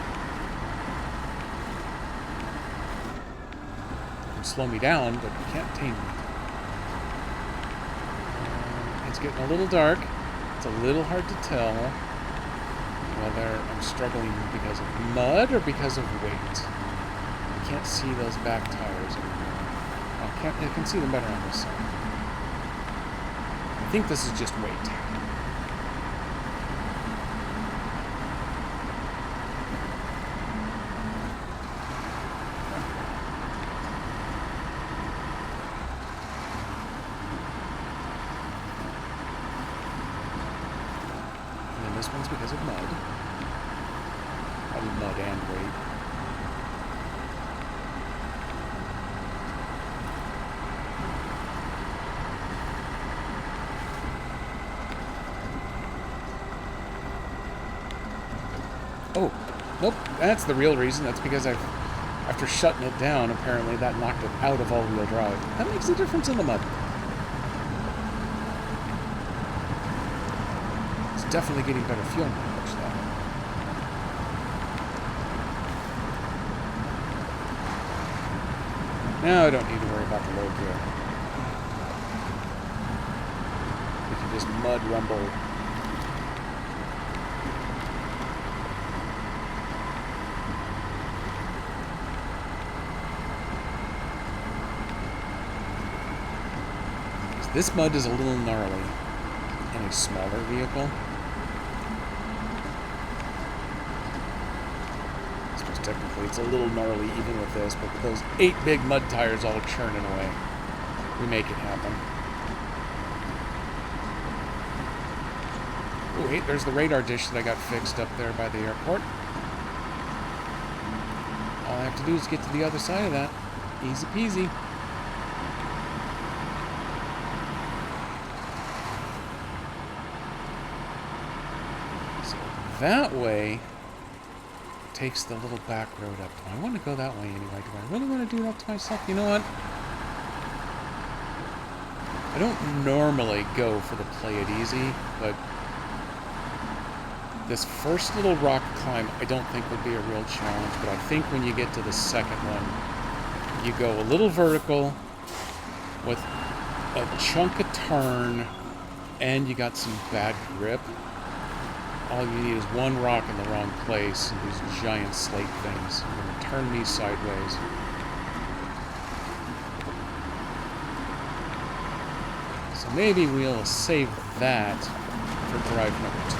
Slow me down, but you can't tame me. It's getting a little dark. It's a little hard to tell whether I'm struggling because of mud or because of weight. I can't see those back tires anymore. I can see them better on this side. I think this is just weight. This one's because of mud. Probably mud and weight. Oh, nope, that's the real reason. That's because after shutting it down, apparently that knocked it out of all-wheel drive. That makes a difference in the mud. Definitely getting better fuel mileage, though. Now I don't need to worry about the load gear. We can just mud rumble. This mud is a little gnarly in a smaller vehicle. Technically, it's a little gnarly even with this, but with those 8 big mud tires all churning away, we make it happen. Oh, wait, there's the radar dish that I got fixed up there by the airport. All I have to do is get to the other side of that. Easy peasy. So that way takes the little back road up. I want to go that way anyway. Do I really want to do that to myself? You know what? I don't normally go for the play it easy, but this first little rock climb I don't think would be a real challenge, but I think when you get to the second one, you go a little vertical with a chunk of turn, and you got some bad grip. All you need is one rock in the wrong place and these giant slate things. I'm going to turn me sideways. So maybe we'll save that for drive number 2.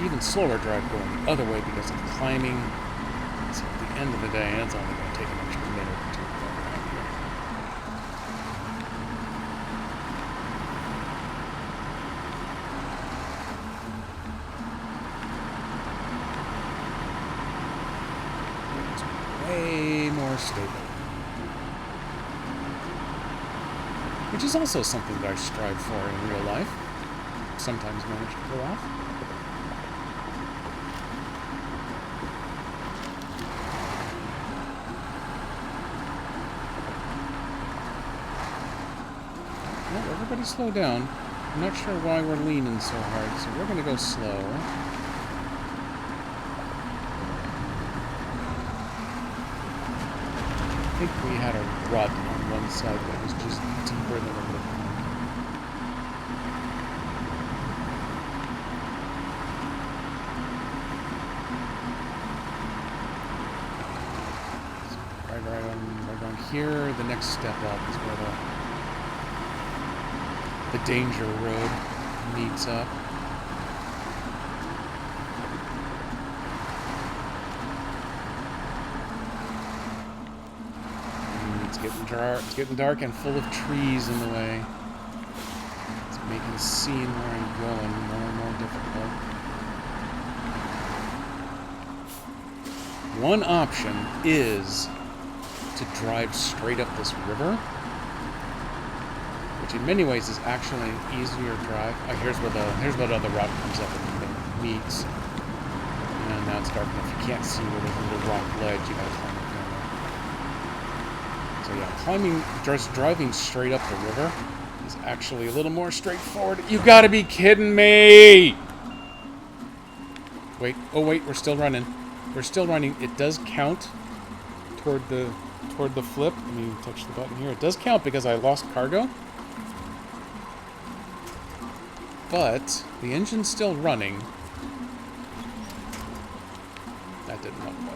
Even slower drive going the other way because I'm climbing. So at the end of the day, it's only going to take an extra minute or 2 to go around here. It's way more stable. Which is also something that I strive for in real life. Sometimes manage to pull off. Everybody slow down. I'm not sure why we're leaning so hard, so we're going to go slow. I think we had a rut on one side that was just deeper than it looked like. So right on here, the next step up is where the danger road meets up. It's getting dark and full of trees in the way. It's making seeing where I'm going more and more difficult. One option is to drive straight up this river, which in many ways is actually an easier drive. Oh, here's where the other rock comes up and meets. And now it's dark enough. You can't see where there's a little rock ledge. You gotta climb up there. So yeah, just driving straight up the river is actually a little more straightforward. You gotta be kidding me! Wait, oh wait, we're still running. We're still running. It does count toward the flip. Let me touch the button here. It does count because I lost cargo. But the engine's still running. That didn't help though.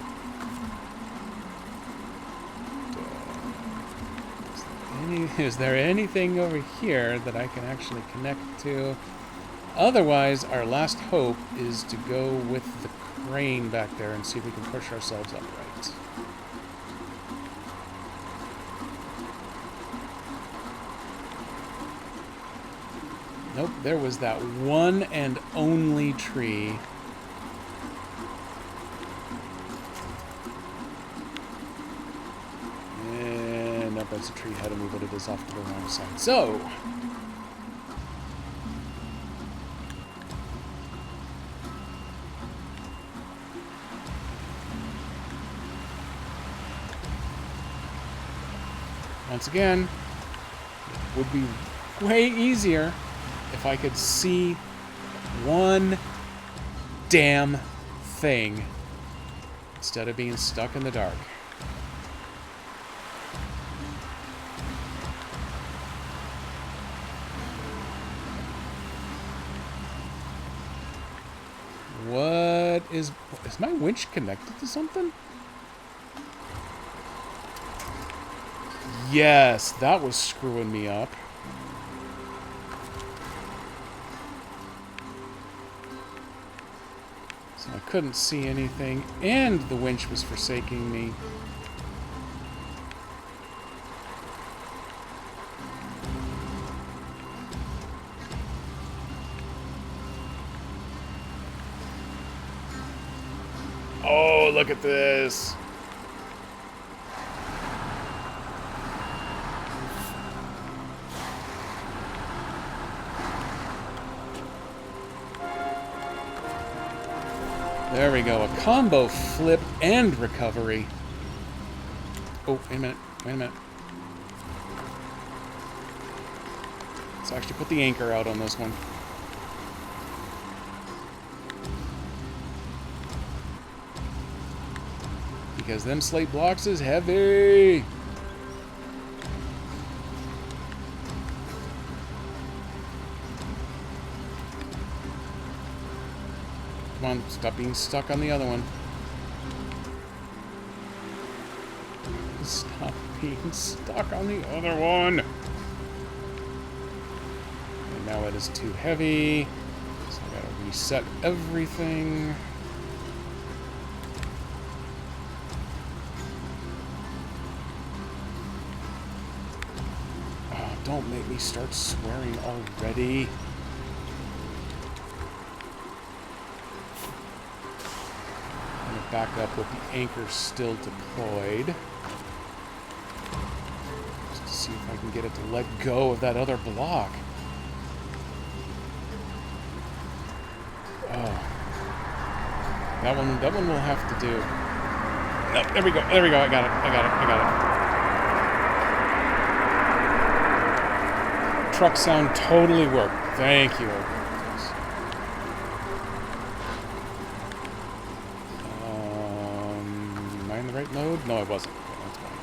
Is there anything over here that I can actually connect to? Otherwise, our last hope is to go with the crane back there and see if we can push ourselves upright. Nope, there was that one and only tree. And nope, that's a tree ahead of me, but it is off to the wrong side. So, once again, it would be way easier if I could see one damn thing instead of being stuck in the dark. What is my winch connected to something? Yes, that was screwing me up. So I couldn't see anything, and the winch was forsaking me. Oh, look at this. There we go. A combo flip and recovery. Oh, wait a minute. Wait a minute. Let's actually put the anchor out on this one. Because them slate blocks is heavy. Come on, stop being stuck on the other one. Stop being stuck on the other one. And now it is too heavy. So I gotta reset everything. Oh, don't make me start swearing already. Back up with the anchor still deployed. Just to see if I can get it to let go of that other block. Oh. That one will have to do. No, there we go. There we go. I got it. Truck sound totally worked. Thank you. Yes. Am I in the right mode? No, I wasn't. Okay, that's fine.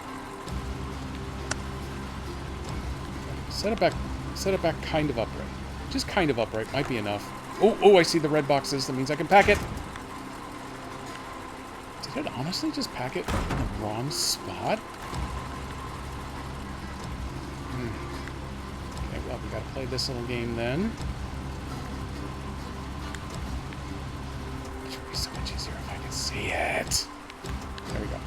Set it back kind of upright. Just kind of upright. Might be enough. Oh, I see the red boxes. That means I can pack it. Did it honestly just pack it in the wrong spot? Okay, well, we gotta play this little game then. It would be so much easier if I could see it. There we go.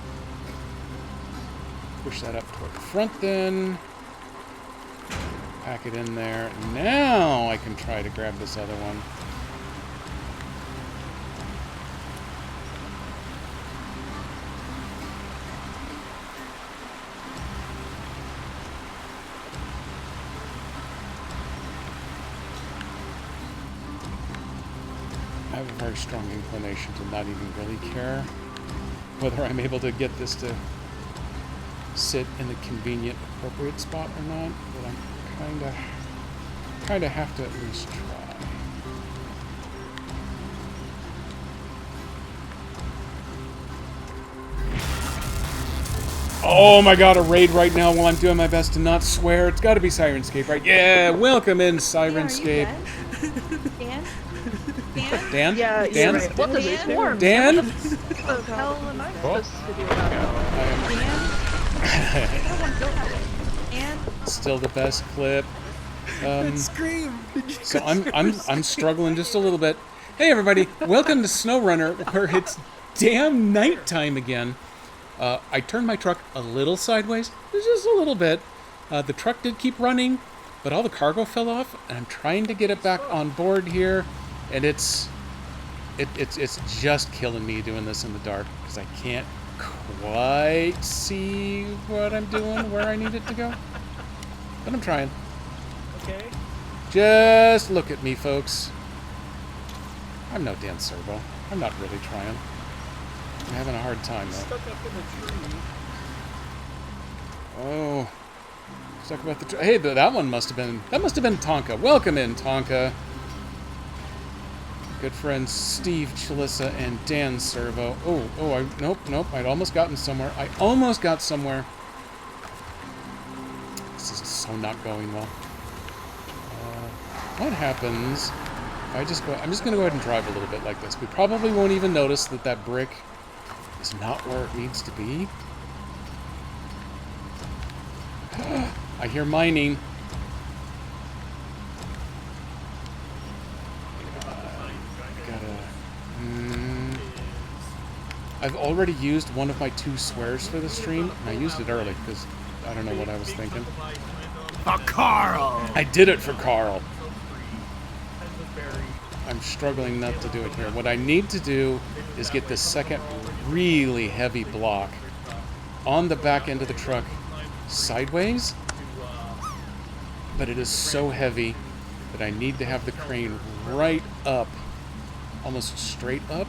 Push that up toward the front then. Pack it in there. Now I can try to grab this other one. I have a very strong inclination to not even really care whether I'm able to get this to sit in the convenient, appropriate spot or not, but I'm kinda have to at least try. Oh my god, a raid right now while I'm doing my best to not swear. It's gotta be Sirenscape, right? Yeah, welcome in, Sirenscape. Dan? Dan? Yeah, Dan? right. What does it form? Dan? What the hell am I supposed to do about it? Dan? Still the best clip. Scream! So I'm struggling just a little bit. Hey everybody, welcome to SnowRunner, where it's damn nighttime again. I turned my truck a little sideways, just a little bit. The truck did keep running, but all the cargo fell off, and I'm trying to get it back on board here, and it's just killing me doing this in the dark because I can't quite see what I'm doing, where I need it to go. But I'm trying. Okay. Just look at me, folks. I'm no Dan Servo. I'm not really trying. I'm having a hard time, though. Stuck up in the tree. Oh. Stuck about the tree. Hey, that must have been Tonka. Welcome in, Tonka. Good friends Steve Chalissa and Dan Servo. Nope. I'd almost gotten somewhere. I almost got somewhere. This is so not going well. What happens if I just go... I'm just going to go ahead and drive a little bit like this. We probably won't even notice that brick is not where it needs to be. I hear mining. I've already used one of my 2 swears for the stream, and I used it early because I don't know what I was thinking. For Carl! I did it for Carl. I'm struggling not to do it here. What I need to do is get this second really heavy block on the back end of the truck sideways, but it is so heavy that I need to have the crane right up, almost straight up.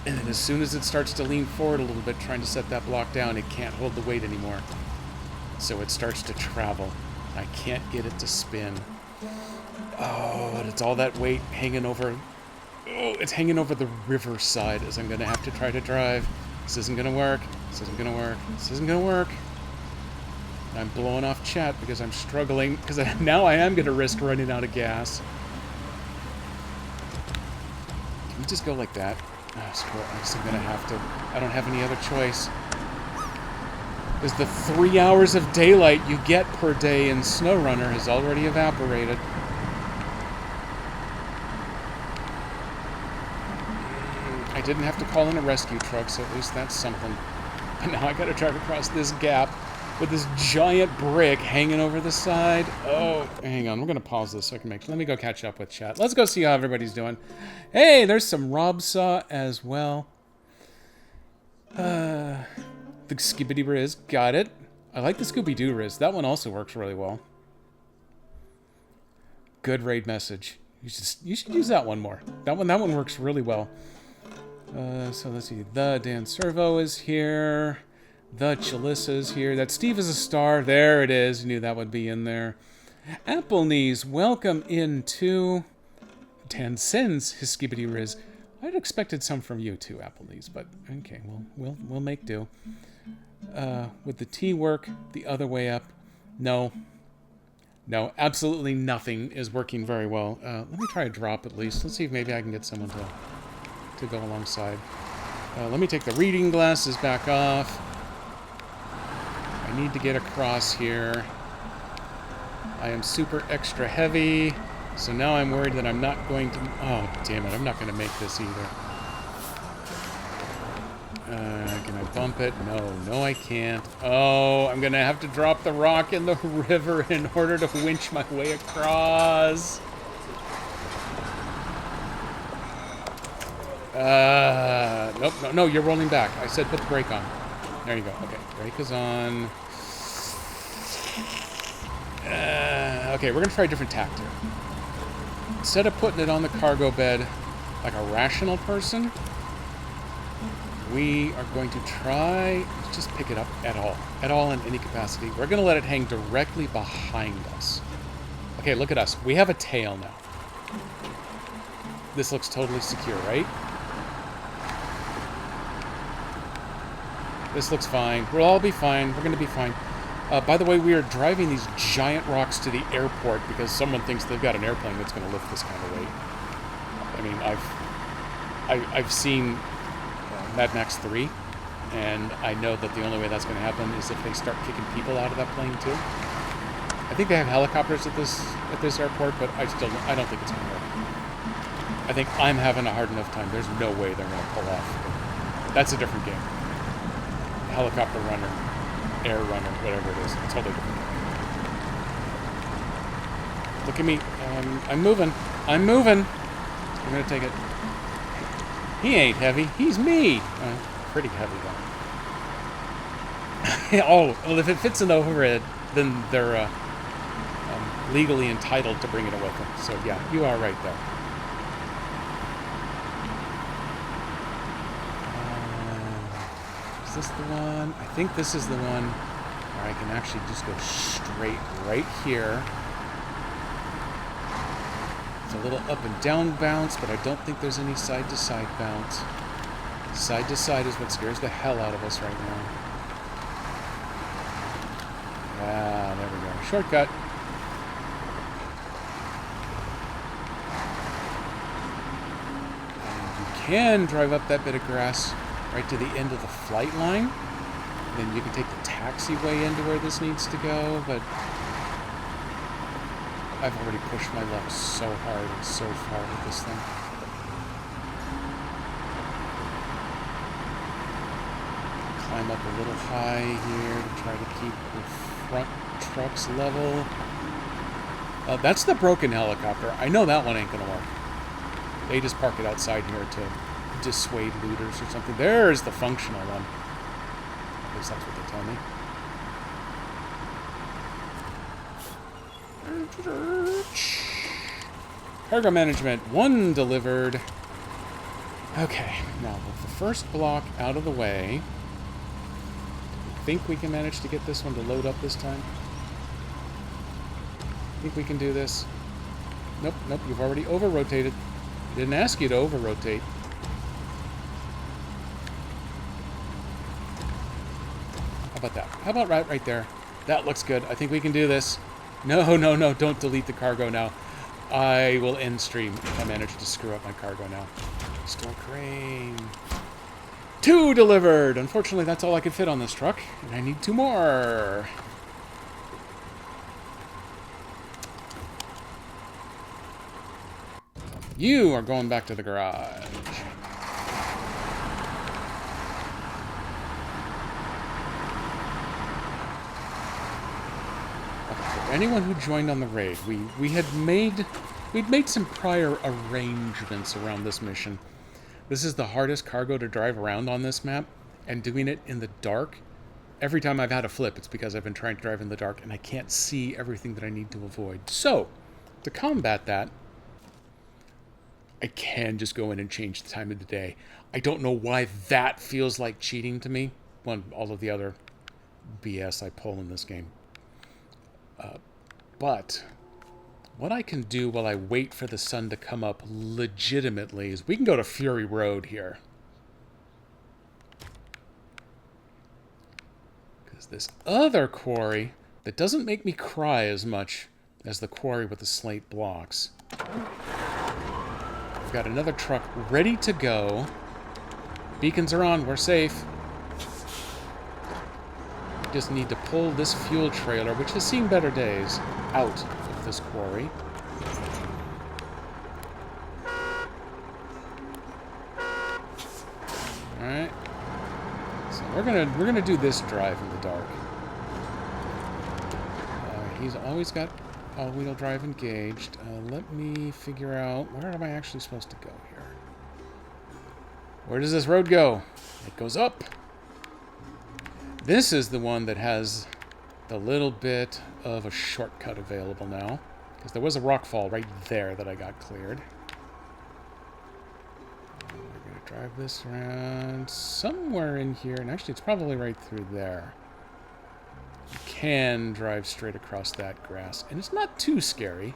And then as soon as it starts to lean forward a little bit, trying to set that block down, it can't hold the weight anymore. So it starts to travel. I can't get it to spin. Oh, and it's all that weight hanging over... Oh, it's hanging over the riverside as I'm going to have to try to drive. This isn't going to work. This isn't going to work. This isn't going to work. And I'm blowing off chat because I'm struggling, because now I am going to risk running out of gas. Can we just go like that? Oh, screw it. I guess I'm going to have to. I don't have any other choice. Because the 3 hours of daylight you get per day in SnowRunner has already evaporated. I didn't have to call in a rescue truck, so at least that's something. But now I gotta drive across this gap with this giant brick hanging over the side. Oh, hang on. We're gonna pause this so I can let me go catch up with chat. Let's go see how everybody's doing. Hey, there's some Rob Saw as well. The Skibbity Riz, got it. I like the Scooby-Doo Riz. That one also works really well. Good raid message. You should use that one more. That one works really well. So let's see. The Dan Servo is here. The Chalissa is here. That Steve is a star. There it is. You knew that would be in there. Apple Knees, welcome into Dan sends his Skibbity Riz. I'd expected some from you too, Apple Knees, but okay, we'll make do. With the T work the other way up, no, absolutely nothing is working very well. Let me try a drop at least. Let's see if maybe I can get someone to go alongside. Let me take the reading glasses back off. I need to get across here. I am super extra heavy, so now I'm worried that I'm not going to... Oh, damn it, I'm not going to make this either. Can I bump it? No, I can't. Oh, I'm going to have to drop the rock in the river in order to winch my way across. Nope, no, you're rolling back. I said put the brake on. There you go. Okay, brake is on. Okay, we're going to try a different tact here. Instead of putting it on the cargo bed like a rational person, we are going to try to just pick it up at all in any capacity. We're going to let it hang directly behind us. Okay, look at us. We have a tail now. This looks totally secure, right? This looks fine. We'll all be fine. We're going to be fine. By the way, we are driving these giant rocks to the airport because someone thinks they've got an airplane that's going to lift this kind of weight. I mean, I've seen Mad Max 3, and I know that the only way that's going to happen is if they start kicking people out of that plane too. I think they have helicopters at this airport, but I don't think it's going to work. I think I'm having a hard enough time. There's no way they're going to pull off. That's a different game. Helicopter runner, air runner, whatever it is. It's totally different. Look at me. I'm moving. I'm going to take it. He ain't heavy. He's me. Pretty heavy, though. Oh, well, if it fits in the overhead, then they're legally entitled to bring it with them. So, yeah, you are right there. Is this the one? I think this is the one where I can actually just go straight right here. It's a little up and down bounce, but I don't think there's any side-to-side bounce. Side-to-side is what scares the hell out of us right now. Ah, there we go. Shortcut. And you can drive up that bit of grass right to the end of the flight line. Then you can take the taxiway into where this needs to go, but I've already pushed my luck so hard and so far with this thing. Climb up a little high here to try to keep the front trucks level. That's the broken helicopter. I know that one ain't gonna work. They just park it outside here to dissuade looters or something. There's the functional one. At least that's what they tell me. Cargo management, 1 delivered. Okay, now with the first block out of the way, I think we can manage to get this one to load up this time. Think we can do this? Nope, you've already over-rotated. Didn't ask you to over-rotate. How about that? How about right there? That looks good. I think we can do this. No, don't delete the cargo now. I will end stream if I manage to screw up my cargo now. Store crane. 2 delivered! Unfortunately, that's all I could fit on this truck, and I need 2 more. You are going back to the garage. For anyone who joined on the raid, we'd made some prior arrangements around this mission. This is the hardest cargo to drive around on this map, and doing it in the dark. Every time I've had a flip, it's because I've been trying to drive in the dark and I can't see everything that I need to avoid. So, to combat that, I can just go in and change the time of the day. I don't know why that feels like cheating to me, when all of the other BS I pull in this game. But what I can do while I wait for the sun to come up legitimately is we can go to Fury Road here. Because this other quarry that doesn't make me cry as much as the quarry with the slate blocks. We've got another truck ready to go. Beacons are on, we're safe. Just need to pull this fuel trailer, which has seen better days, out of this quarry. Alright. So we're gonna do this drive in the dark. He's always got all-wheel drive engaged. Let me figure out, where am I actually supposed to go here? Where does this road go? It goes up. This is the one that has the little bit of a shortcut available now. Because there was a rock fall right there that I got cleared. We're going to drive this around somewhere in here. And actually, it's probably right through there. You can drive straight across that grass. And it's not too scary.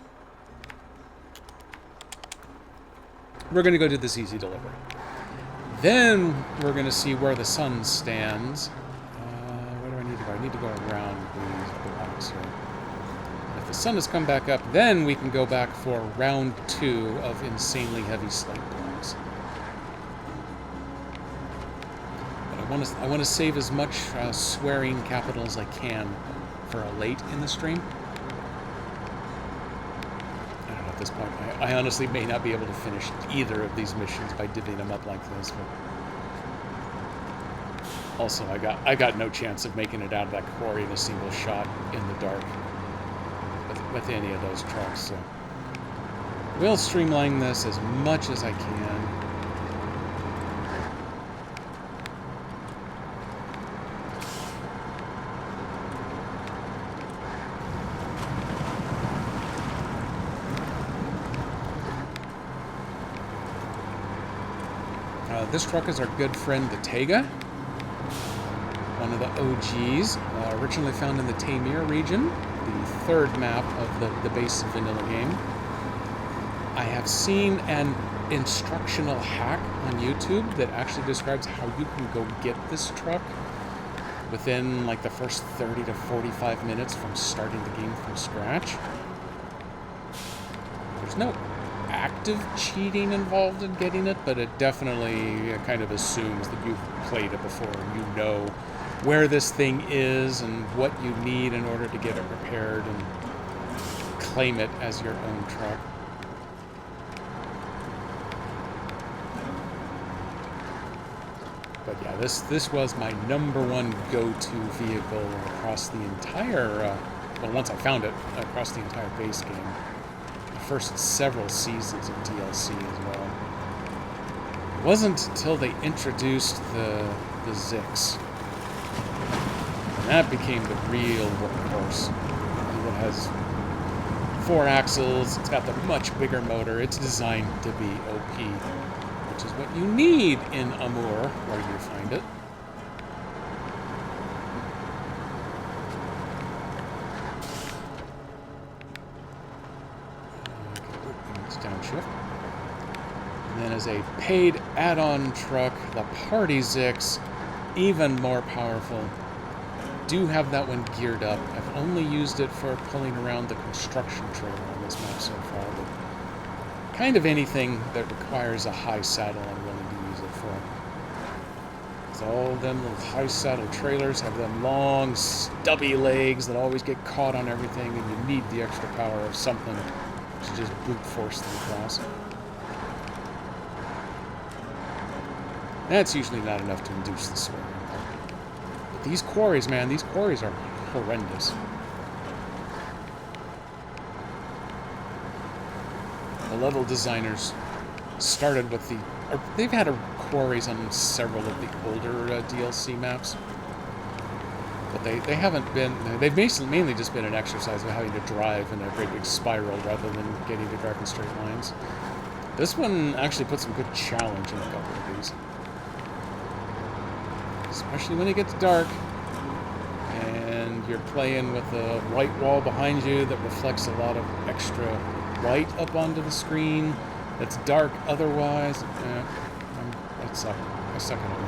We're going to go do this easy delivery. Then we're going to see where the sun stands. Where do I need to go? I need to go around these blocks here. If the sun has come back up, then we can go back for round 2 of insanely heavy slate blocks. But I want to save as much swearing capital as I can for a late in the stream. I don't know at this point. I honestly may not be able to finish either of these missions by divvying them up like this. But also, I got no chance of making it out of that quarry in a single shot in the dark with any of those trucks. So we'll streamline this as much as I can. This truck is our good friend, the Tega. One of the OGs, originally found in the Tamir region, the 3rd map of the base vanilla game. I have seen an instructional hack on YouTube that actually describes how you can go get this truck within like the first 30 to 45 minutes from starting the game from scratch. There's no active cheating involved in getting it, but it definitely kind of assumes that you've played it before and you know where this thing is and what you need in order to get it repaired and claim it as your own truck. But yeah, this was my #1 go-to vehicle across the entire, well, once I found it, across the entire base game. First several seasons of DLC as well. It wasn't until they introduced the Zix. And that became the real workhorse. It has 4 axles, it's got the much bigger motor, it's designed to be OP, which is what you need in Amur, where you find it. Downshift. And then as a paid add-on truck, the Party Zix, even more powerful. Do have that one geared up. I've only used it for pulling around the construction trailer on this map so far, but kind of anything that requires a high saddle I'm willing to use it for. So all them little high saddle trailers have them long, stubby legs that always get caught on everything, and you need the extra power of something to just brute force them across. That's usually not enough to induce the swearing. But these quarries, man, these quarries are horrendous. The level designers started with they've had quarries on several of the older DLC maps. But they haven't been, they've mainly just been an exercise of having to drive in a great big spiral rather than getting to drive in straight lines. This one actually puts some good challenge in a couple of these. Especially when it gets dark and and you're playing with a white wall behind you that reflects a lot of extra light up onto the screen, that's dark otherwise, I suck. I suck at all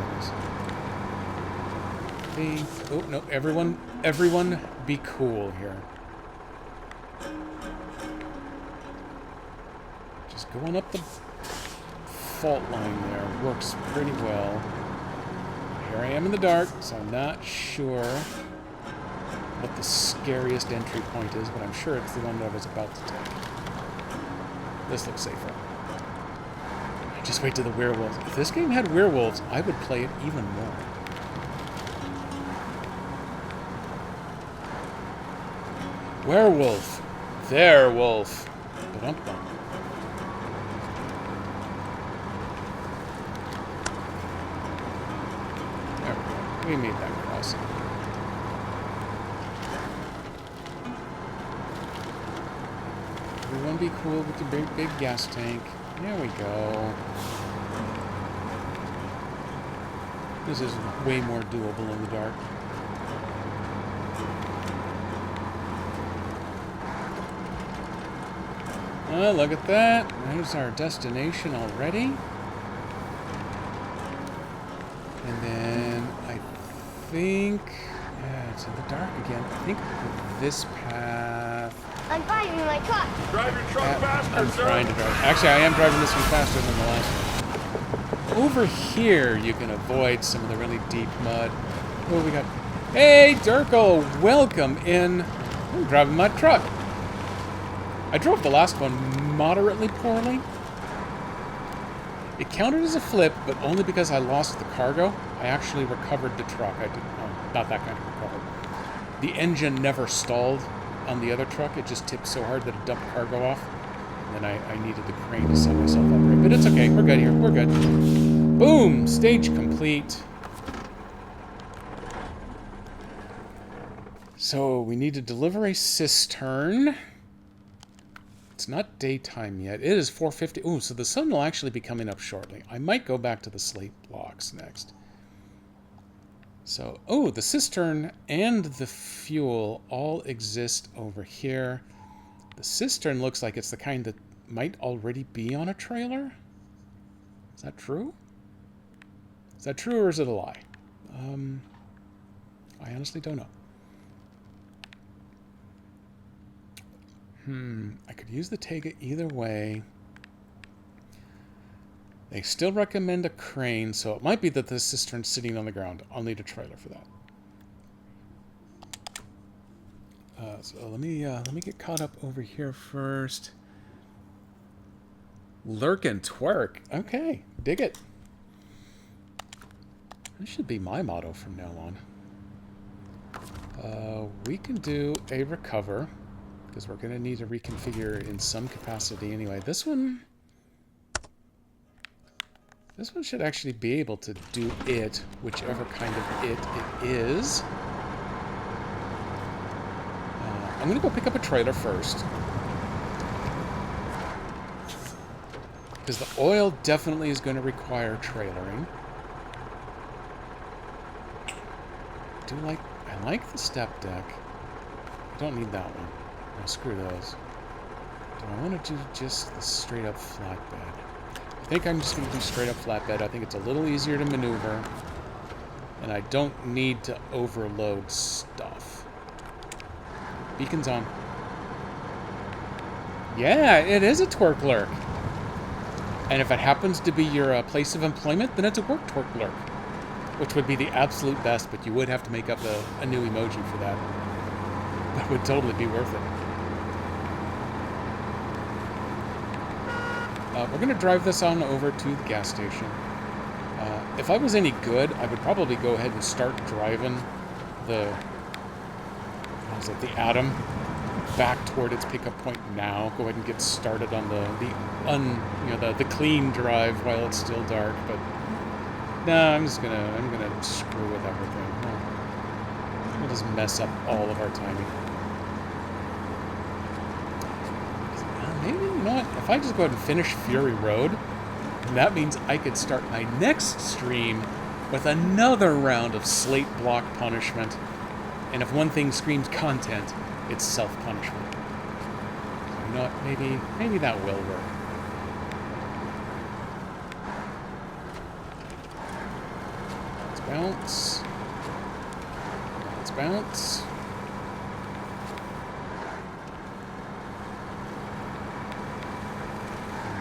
these. Oh, no, everyone be cool here. Just going up the fault line there works pretty well. Here I am in the dark, so I'm not sure what the scariest entry point is, but I'm sure it's the one that I was about to take. This looks safer. Just wait till the werewolves. If this game had werewolves, I would play it even more. Werewolf. There, wolf. Ba-dum-bum. There we go. We made that crossing. Everyone be cool with the big gas tank. There we go. This is way more doable in the dark. Oh, look at that. There's our destination already. And then I think... yeah, it's in the dark again. I think this path... I'm driving my truck. Drive your truck faster, I'm sir. trying to drive. Actually, I am driving this one faster than the last one. Over here, you can avoid some of the really deep mud. Oh, we got... Hey, Durkle! Welcome in. I'm driving my truck. I drove the last one moderately poorly. It counted as a flip, but only because I lost the cargo. I actually recovered the truck. I did not that kind of recovery. The engine never stalled on the other truck. It just tipped so hard that it dumped cargo off. And then I needed the crane to set myself up right. But it's okay. We're good here. We're good. Boom! Stage complete. So we need to deliver a cistern. It's not daytime yet. It is 4:50. Ooh, so the sun will actually be coming up shortly. I might go back to the slate blocks next. So, oh, the cistern and the fuel all exist over here. The cistern looks like it's the kind that might already be on a trailer. Is that true? Is that true or is it a lie? I honestly don't know. I could use the Tega either way. They still recommend a crane, so it might be that the cistern's sitting on the ground. I'll need a trailer for that. So let me get caught up over here first. Lurk and twerk. Okay, dig it. That should be my motto from now on. We can do a recover, because we're going to need to reconfigure in some capacity anyway. This one should actually be able to do it, whichever kind of it is. I'm going to go pick up a trailer first. Because the oil definitely is going to require trailering. I like the step deck. I don't need that one. No, screw those. Do I want to do just the straight up flatbed? I think I'm just going to do straight up flatbed. I think it's a little easier to maneuver. And I don't need to overload stuff. Beacon's on. Yeah, it is a twerk lurk. And if it happens to be your place of employment, then it's a work twerk lurk. Which would be the absolute best, but you would have to make up a new emoji for that. That would totally be worth it. We're going to drive this on over to the gas station. If I was any good, I would probably go ahead and start driving the Atom back toward its pickup point now. Go ahead and get started on the clean drive while it's still dark. But no, I'm gonna screw with everything. We'll just mess up all of our timing. Maybe, you know what? If I just go ahead and finish Fury Road, that means I could start my next stream with another round of slate block punishment. And if one thing screams content, it's self-punishment. So, you know what? Maybe that will work. Let's bounce. Let's bounce.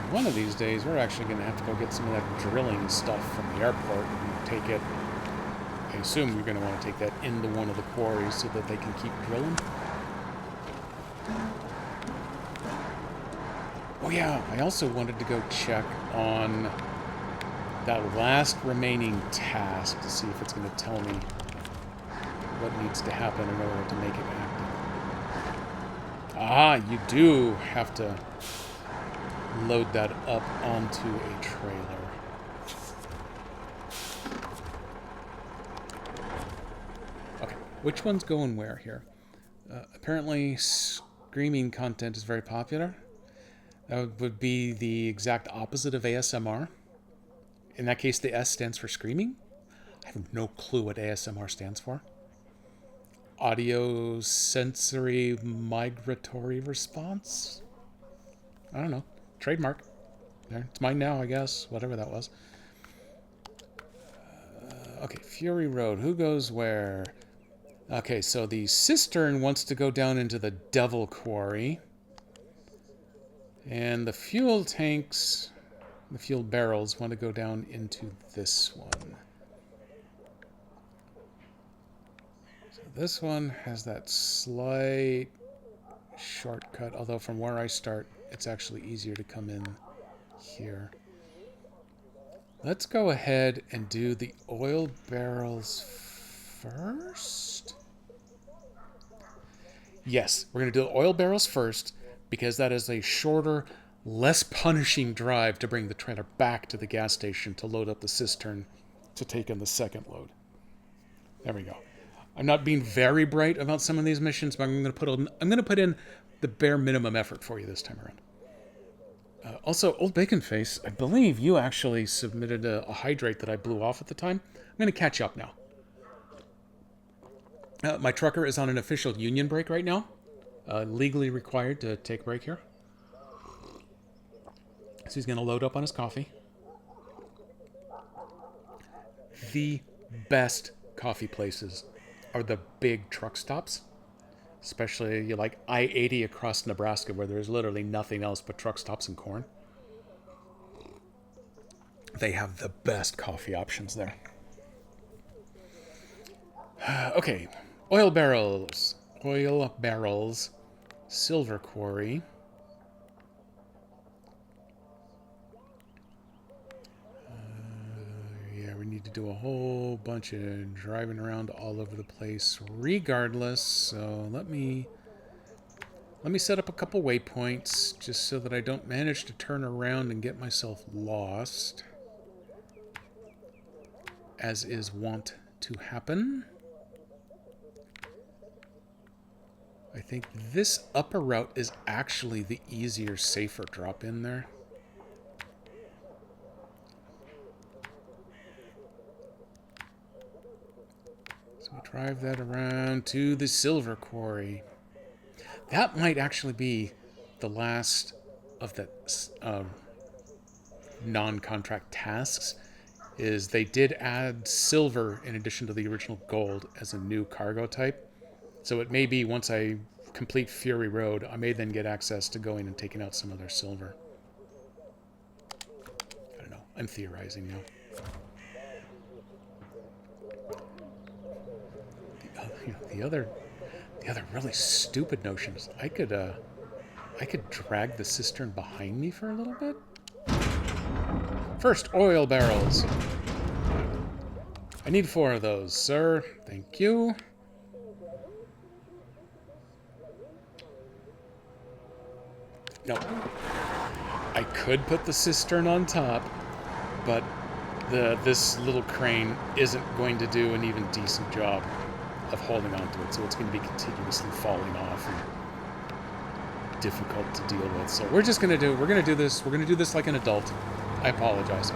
One of these days, we're actually going to have to go get some of that drilling stuff from the airport and take it. I assume you're going to want to take that into one of the quarries so that they can keep drilling. Oh yeah, I also wanted to go check on that last remaining task to see if it's going to tell me what needs to happen in order to make it active. Ah, you do have to load that up onto a trailer. Okay, which one's going where here? Apparently, screaming content is very popular. That would be the exact opposite of ASMR. In that case, the S stands for screaming. I have no clue what ASMR stands for. Audio sensory migratory response? I don't know. Trademark. There, it's mine now, I guess. Whatever that was. Okay, Fury Road. Who goes where? Okay, so the cistern wants to go down into the Devil Quarry. And the fuel tanks, the fuel barrels, want to go down into this one. So this one has that slight shortcut, although from where I start, it's actually easier to come in here. Let's go ahead and do the oil barrels first. Yes, we're going to do the oil barrels first because that is a shorter, less punishing drive to bring the trailer back to the gas station to load up the cistern to take in the second load. There we go. I'm not being very bright about some of these missions, but I'm going to put in the bare minimum effort for you this time around. Also, Old Bacon Face, I believe you actually submitted a hydrate that I blew off at the time. I'm going to catch up now. My trucker is on an official union break right now. Legally required to take a break here. So he's going to load up on his coffee. The best coffee places are the big truck stops. Especially like I-80 across Nebraska where there's literally nothing else but truck stops and corn. They have the best coffee options there. Okay, oil barrels, silver quarry. Yeah, we need to do a whole bunch of driving around all over the place regardless. So let me set up a couple waypoints just so that I don't manage to turn around and get myself lost, as is wont to happen. I think this upper route is actually the easier, safer drop in there. So we drive that around to the silver quarry. That might actually be the last of the non-contract tasks. Is they did add silver in addition to the original gold as a new cargo type. So it may be once I complete Fury Road, I may then get access to going and taking out some of their silver. I don't know. I'm theorizing now. The other really stupid notion is I could drag the cistern behind me for a little bit. First, oil barrels. I need 4 of those, sir. Thank you. No. I could put the cistern on top, but this little crane isn't going to do an even decent job of holding onto it, so it's going to be continuously falling off and difficult to deal with. So we're going to do this like an adult. I apologize.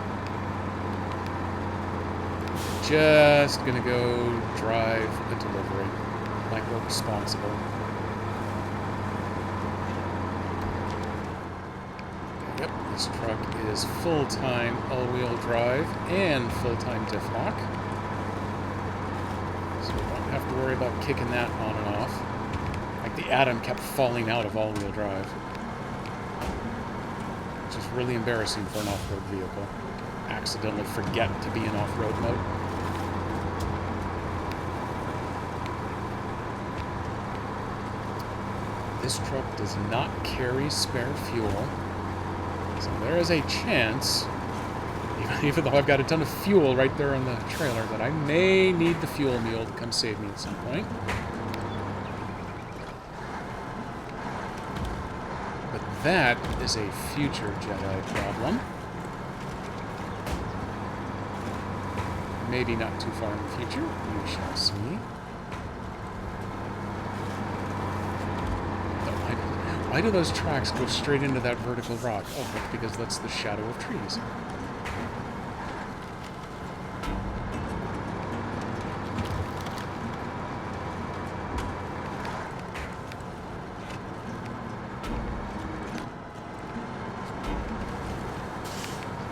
Just gonna go drive a delivery. like we're responsible. Yep, this truck is full-time all-wheel drive and full-time diff lock. So we don't have to worry about kicking that on and off. Like the Atom kept falling out of all-wheel drive. Which is really embarrassing for an off-road vehicle. Accidentally forget to be in off-road mode. This truck does not carry spare fuel. So there is a chance, even though I've got a ton of fuel right there on the trailer, that I may need the fuel mule to come save me at some point. But that is a future Jedi problem. Maybe not too far in the future. We shall see. Why do those tracks go straight into that vertical rock? Oh, that's because that's the shadow of trees.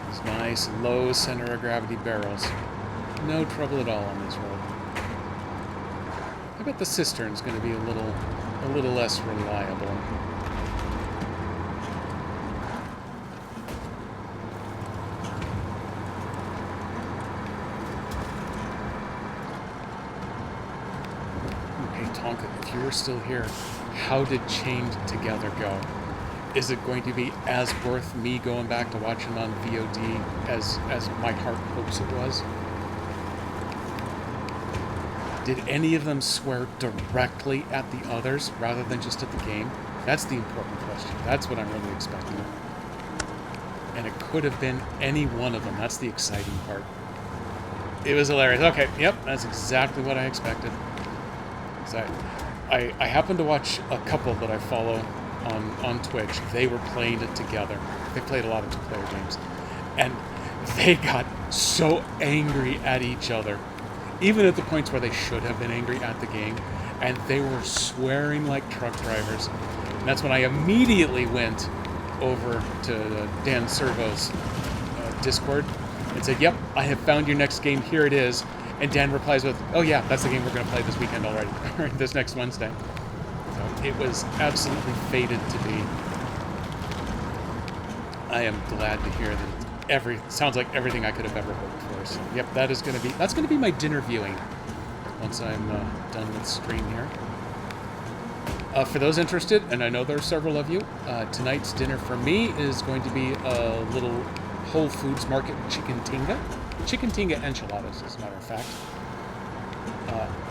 These nice low center of gravity barrels. No trouble at all on this road. I bet the cistern's going to be a little less reliable. Tonka, if you were still here, how did Chained Together go? Is it going to be as worth me going back to watching on VOD as my heart hopes it was? Did any of them swear directly at the others rather than just at the game? That's the important question. That's what I'm really expecting. And it could have been any one of them. That's the exciting part. It was hilarious. Okay, yep, that's exactly what I expected. So I happened to watch a couple that I follow on Twitch. They were playing it together. They played a lot of two-player games. And they got so angry at each other, even at the points where they should have been angry at the game. And they were swearing like truck drivers. And that's when I immediately went over to Dan Servo's Discord and said, yep, I have found your next game. Here it is. And Dan replies with, oh yeah, that's the game we're going to play this weekend already, or this next Wednesday. So it was absolutely fated to be. I am glad to hear that sounds like everything I could have ever hoped for. So yep, that's going to be my dinner viewing once I'm done with stream here. For those interested, and I know there are several of you, tonight's dinner for me is going to be a little Whole Foods Market chicken tinga. Chicken tinga enchiladas, as a matter of fact.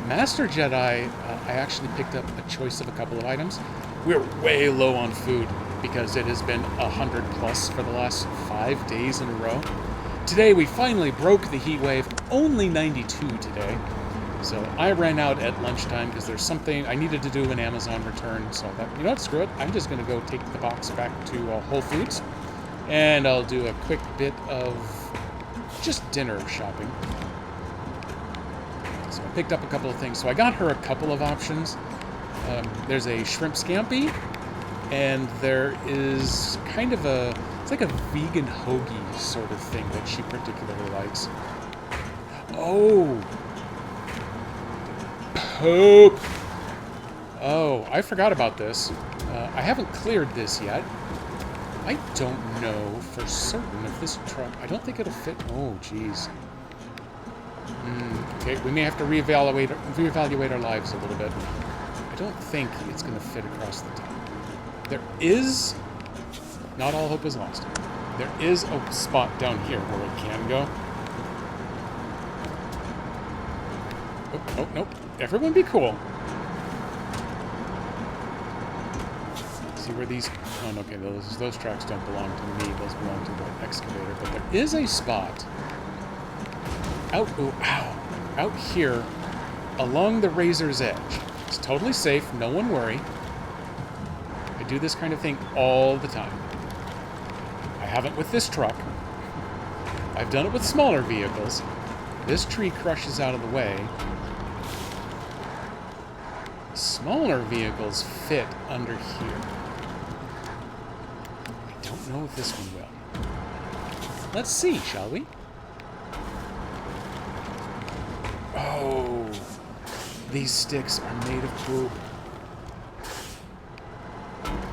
Master Jedi, I actually picked up a choice of a couple of items. We're way low on food because it has been 100 plus for the last 5 days in a row. Today we finally broke the heat wave, only 92 today. So I ran out at lunchtime because there's something I needed to do an Amazon return. So I thought, you know what, screw it. I'm just going to go take the box back to Whole Foods. And I'll do a quick bit of just dinner shopping. So I picked up a couple of things. So I got her a couple of options. There's a shrimp scampi, and there is kind of it's like a vegan hoagie sort of thing that she particularly likes. Oh! Poop! Oh, I forgot about this. I haven't cleared this yet. I don't know for certain if this truck... I don't think it'll fit... Oh, jeez. Okay, we may have to reevaluate our lives a little bit. I don't think it's going to fit across the top. There is... Not all hope is lost. There is a spot down here where it can go. Oh, nope, nope. Everyone be cool. See where these... Oh, okay, those tracks don't belong to me. Those belong to the excavator. But there is a spot out here along the razor's edge. It's totally safe. No one worry. I do this kind of thing all the time. I haven't with this truck. I've done it with smaller vehicles. This tree crushes out of the way. smaller vehicles fit under here. I don't know if this one will. Let's see, shall we? Oh, these sticks are made of poop.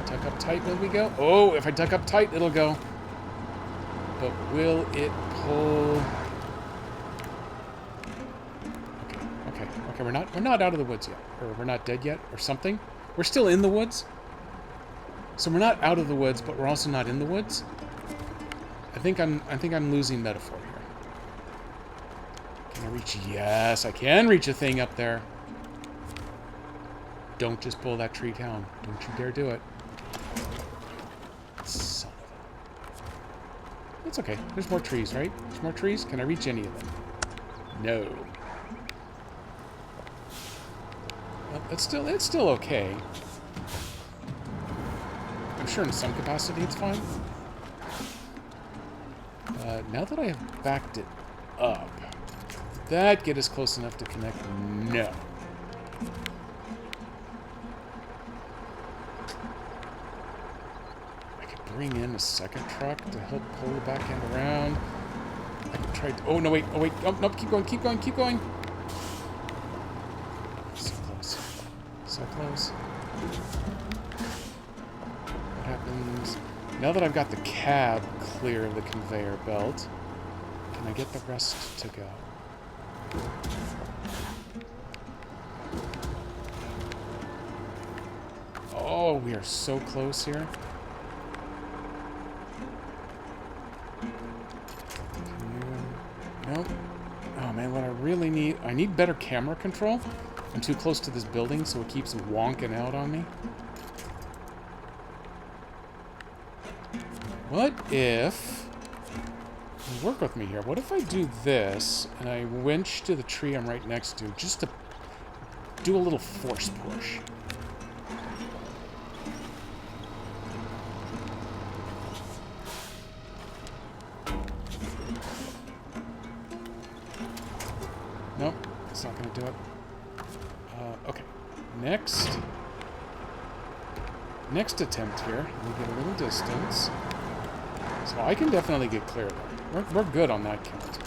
Tuck up tight, will we go? Oh, if I tuck up tight, it'll go. But will it pull? Okay, we're not out of the woods yet. Or we're not dead yet, or something. We're still in the woods. So we're not out of the woods, but we're also not in the woods. I think I'm losing metaphor here. Can I reach? Yes, I can reach a thing up there. Don't just pull that tree down. Don't you dare do it. Son of a... It's okay. There's more trees, right? There's more trees. Can I reach any of them? No. Well, it's still okay. I'm sure in some capacity it's fine. Now that I have backed it up, did that get us close enough to connect? No. I could bring in a second truck to help pull the back end around. I could try to... Oh, no, wait. Oh, wait. Oh, nope, keep going, keep going, keep going. So close. So close. What happens... Now that I've got the cab clear of the conveyor belt, can I get the rest to go? Oh, we are so close here. Nope. Oh man, what I really need... I need better camera control. I'm too close to this building, so it keeps wonking out on me. What if... Work with me here. What if I do this, and I winch to the tree I'm right next to, just to do a little force push? Nope, that's not going to do it. Okay, next attempt here. Let me get a little distance. So I can definitely get clear of that. We're good on that count.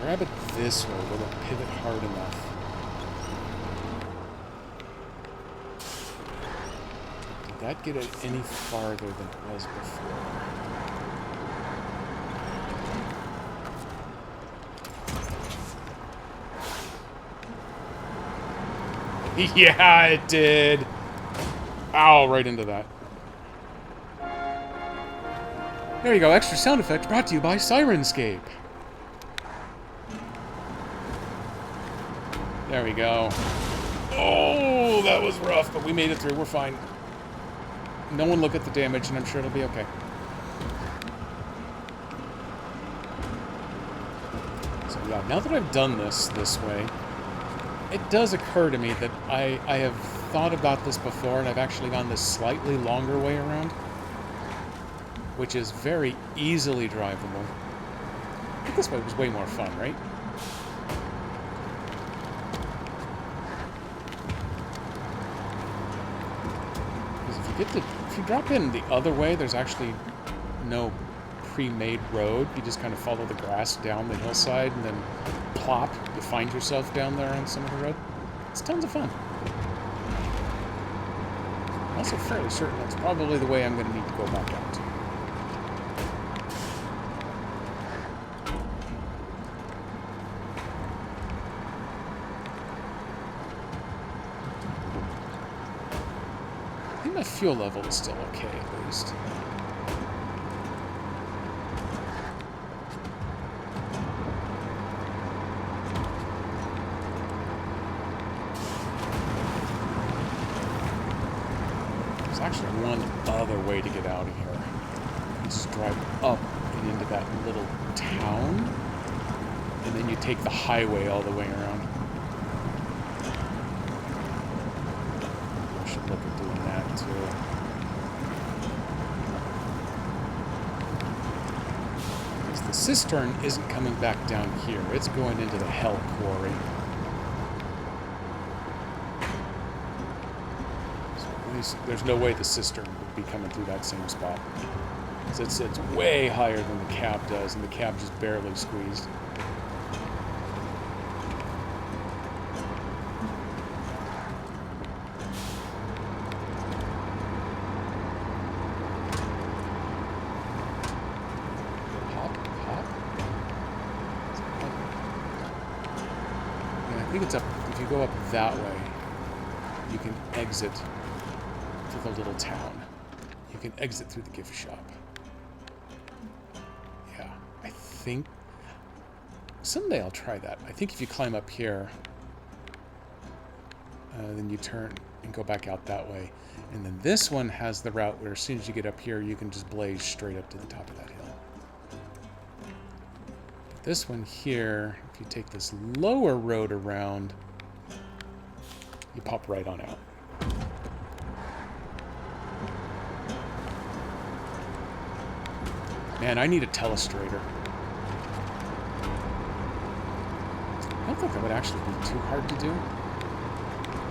Grab it this way. Will it pivot hard enough? Did that get it any farther than it was before? Yeah, it did. Ow, right into that. There you go, extra sound effect brought to you by Sirenscape. There we go. Oh, that was rough, but we made it through. We're fine. No one look at the damage, and I'm sure it'll be okay. So yeah, now that I've done this way, it does occur to me that I have thought about this before, and I've actually gone this slightly longer way around, which is very easily drivable. But this way was way more fun, right? Because if you drop in the other way, there's actually no pre-made road. You just kind of follow the grass down the hillside, and then plop, you find yourself down there on some of the road. It's tons of fun. I'm also fairly certain that's probably the way I'm going to need to go back out to. I think my fuel level is still okay, at least. Actually one other way to get out of here. Just drive up and into that little town, and then you take the highway all the way around. I should look at doing that too. Because The cistern isn't coming back down here. It's going into the Hell Quarry. So at least there's no way the cistern would be coming through that same spot. It's way higher than the cab does, and the cab just barely squeezed. I think it's up. If you go up that way, you can exit to the little town. You can exit through the gift shop. Yeah, I think someday I'll try that. I think if you climb up here, then you turn and go back out that way. And then this one has the route where as soon as you get up here, you can just blaze straight up to the top of that hill. This one here, if you take this lower road around, you pop right on out. Man, I need a telestrator. I don't think that would actually be too hard to do.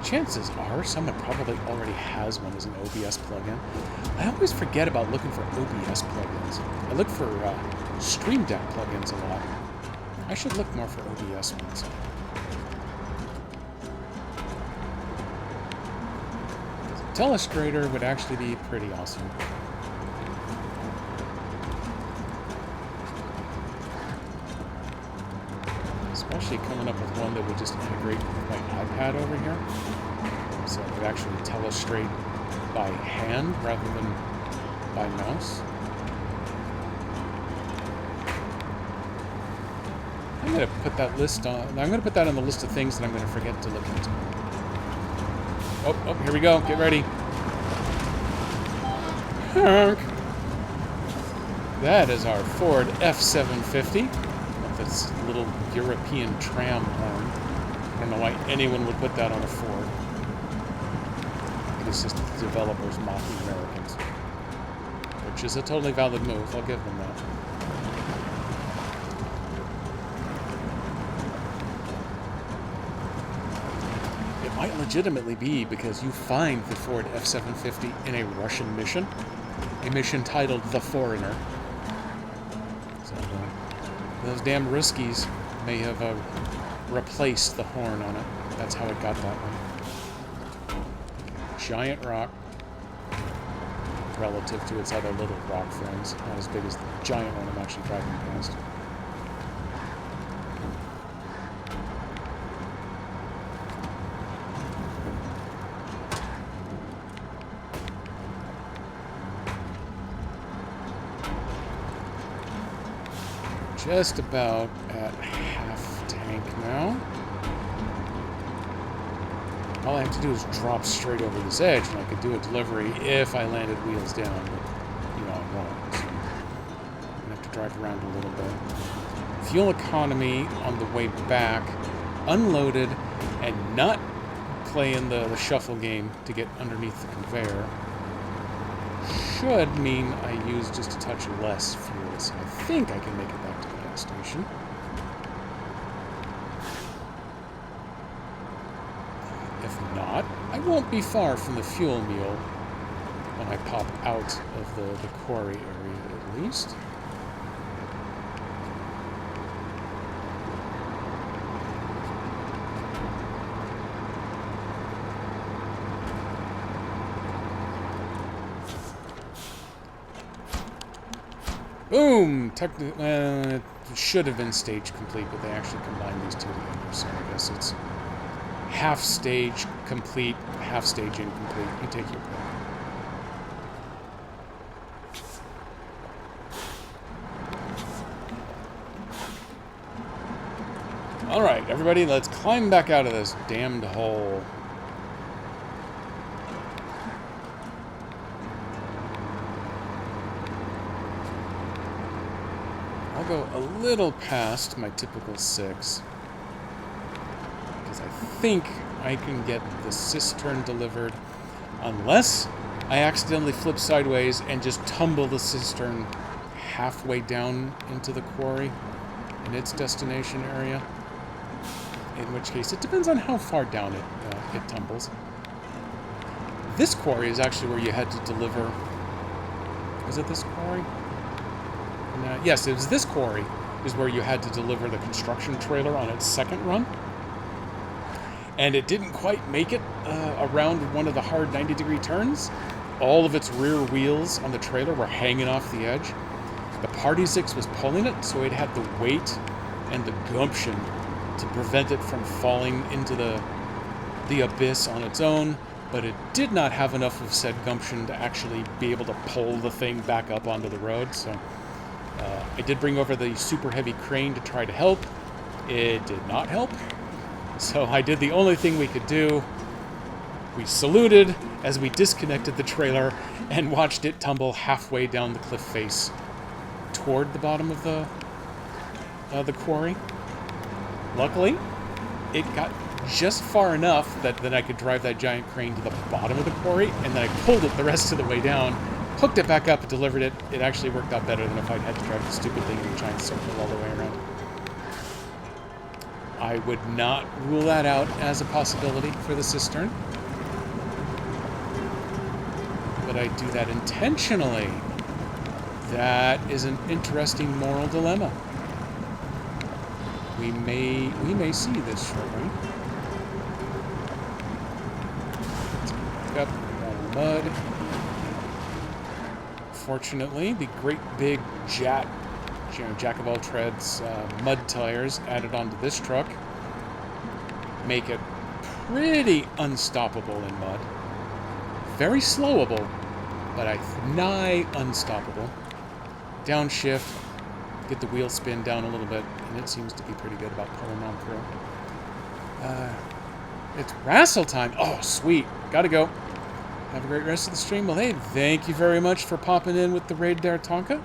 Chances are someone probably already has one as an OBS plugin. I always forget about looking for OBS plugins. I look for Stream Deck plugins a lot. I should look more for OBS ones. Telestrator would actually be pretty awesome. Especially coming up with one that would just integrate with my iPad over here. So it would actually telestrate by hand rather than by mouse. I'm going to put that list on. I'm going to put that on the list of things that I'm going to forget to look into. Oh, here we go. Get ready. Honk. That is our Ford F-750 with its little European tram horn. I don't know why anyone would put that on a Ford. I think it's just the developers mocking Americans, which is a totally valid move. I'll give them that. Might legitimately be because you find the Ford F-750 in a Russian mission, a mission titled The Foreigner. So those damn Ruskies may have replaced the horn on it. That's how it got that one. Giant rock relative to its other little rock friends. Not as big as the giant one I'm actually driving past. Just about at half tank now. All I have to do is drop straight over this edge, and I could do a delivery if I landed wheels down, but, you know, I won't. So I'm gonna have to drive around a little bit. Fuel economy on the way back, unloaded, and not playing the shuffle game to get underneath the conveyor, should mean I use just a touch less fuel, so I think I can make it back to the gas station. If not, I won't be far from the fuel mule when I pop out of the quarry area, at least. Boom! Technically, it should have been stage complete, but they actually combined these two together, so I guess it's half stage complete, half stage incomplete. You take your pick. Alright, everybody, let's climb back out of this damned hole. I'll go a little past my typical 6, because I think I can get the cistern delivered, unless I accidentally flip sideways and just tumble the cistern halfway down into the quarry in its destination area. In which case, it depends on how far down it tumbles. This quarry is actually where you had to deliver... Was it this quarry? No, yes, it was this quarry is where you had to deliver the construction trailer on its second run. And it didn't quite make it around one of the hard 90-degree turns. All of its rear wheels on the trailer were hanging off the edge. The Party 6 was pulling it, so it had the weight and the gumption to prevent it from falling into the abyss on its own, but it did not have enough of said gumption to actually be able to pull the thing back up onto the road. So I did bring over the super heavy crane to try to help. It did not help. So I did the only thing we could do. We saluted as we disconnected the trailer and watched it tumble halfway down the cliff face toward the bottom of the quarry. Luckily, it got just far enough that then I could drive that giant crane to the bottom of the quarry, and then I pulled it the rest of the way down, hooked it back up, and delivered it. It actually worked out better than if I'd had to drive the stupid thing in a giant circle all the way around. I would not rule that out as a possibility for the cistern. But I do that intentionally. That is an interesting moral dilemma. We may see this shortly. Let's back up down the mud. Fortunately, the great big jack of all trades mud tires added onto this truck make it pretty unstoppable in mud. Very slowable, but nigh unstoppable. Downshift, get the wheel spin down a little bit, and it seems to be pretty good about pulling on through. It's wrestle time. Oh, sweet. Gotta go. Have a great rest of the stream. Well, hey, thank you very much for popping in with the raid there, Tonka.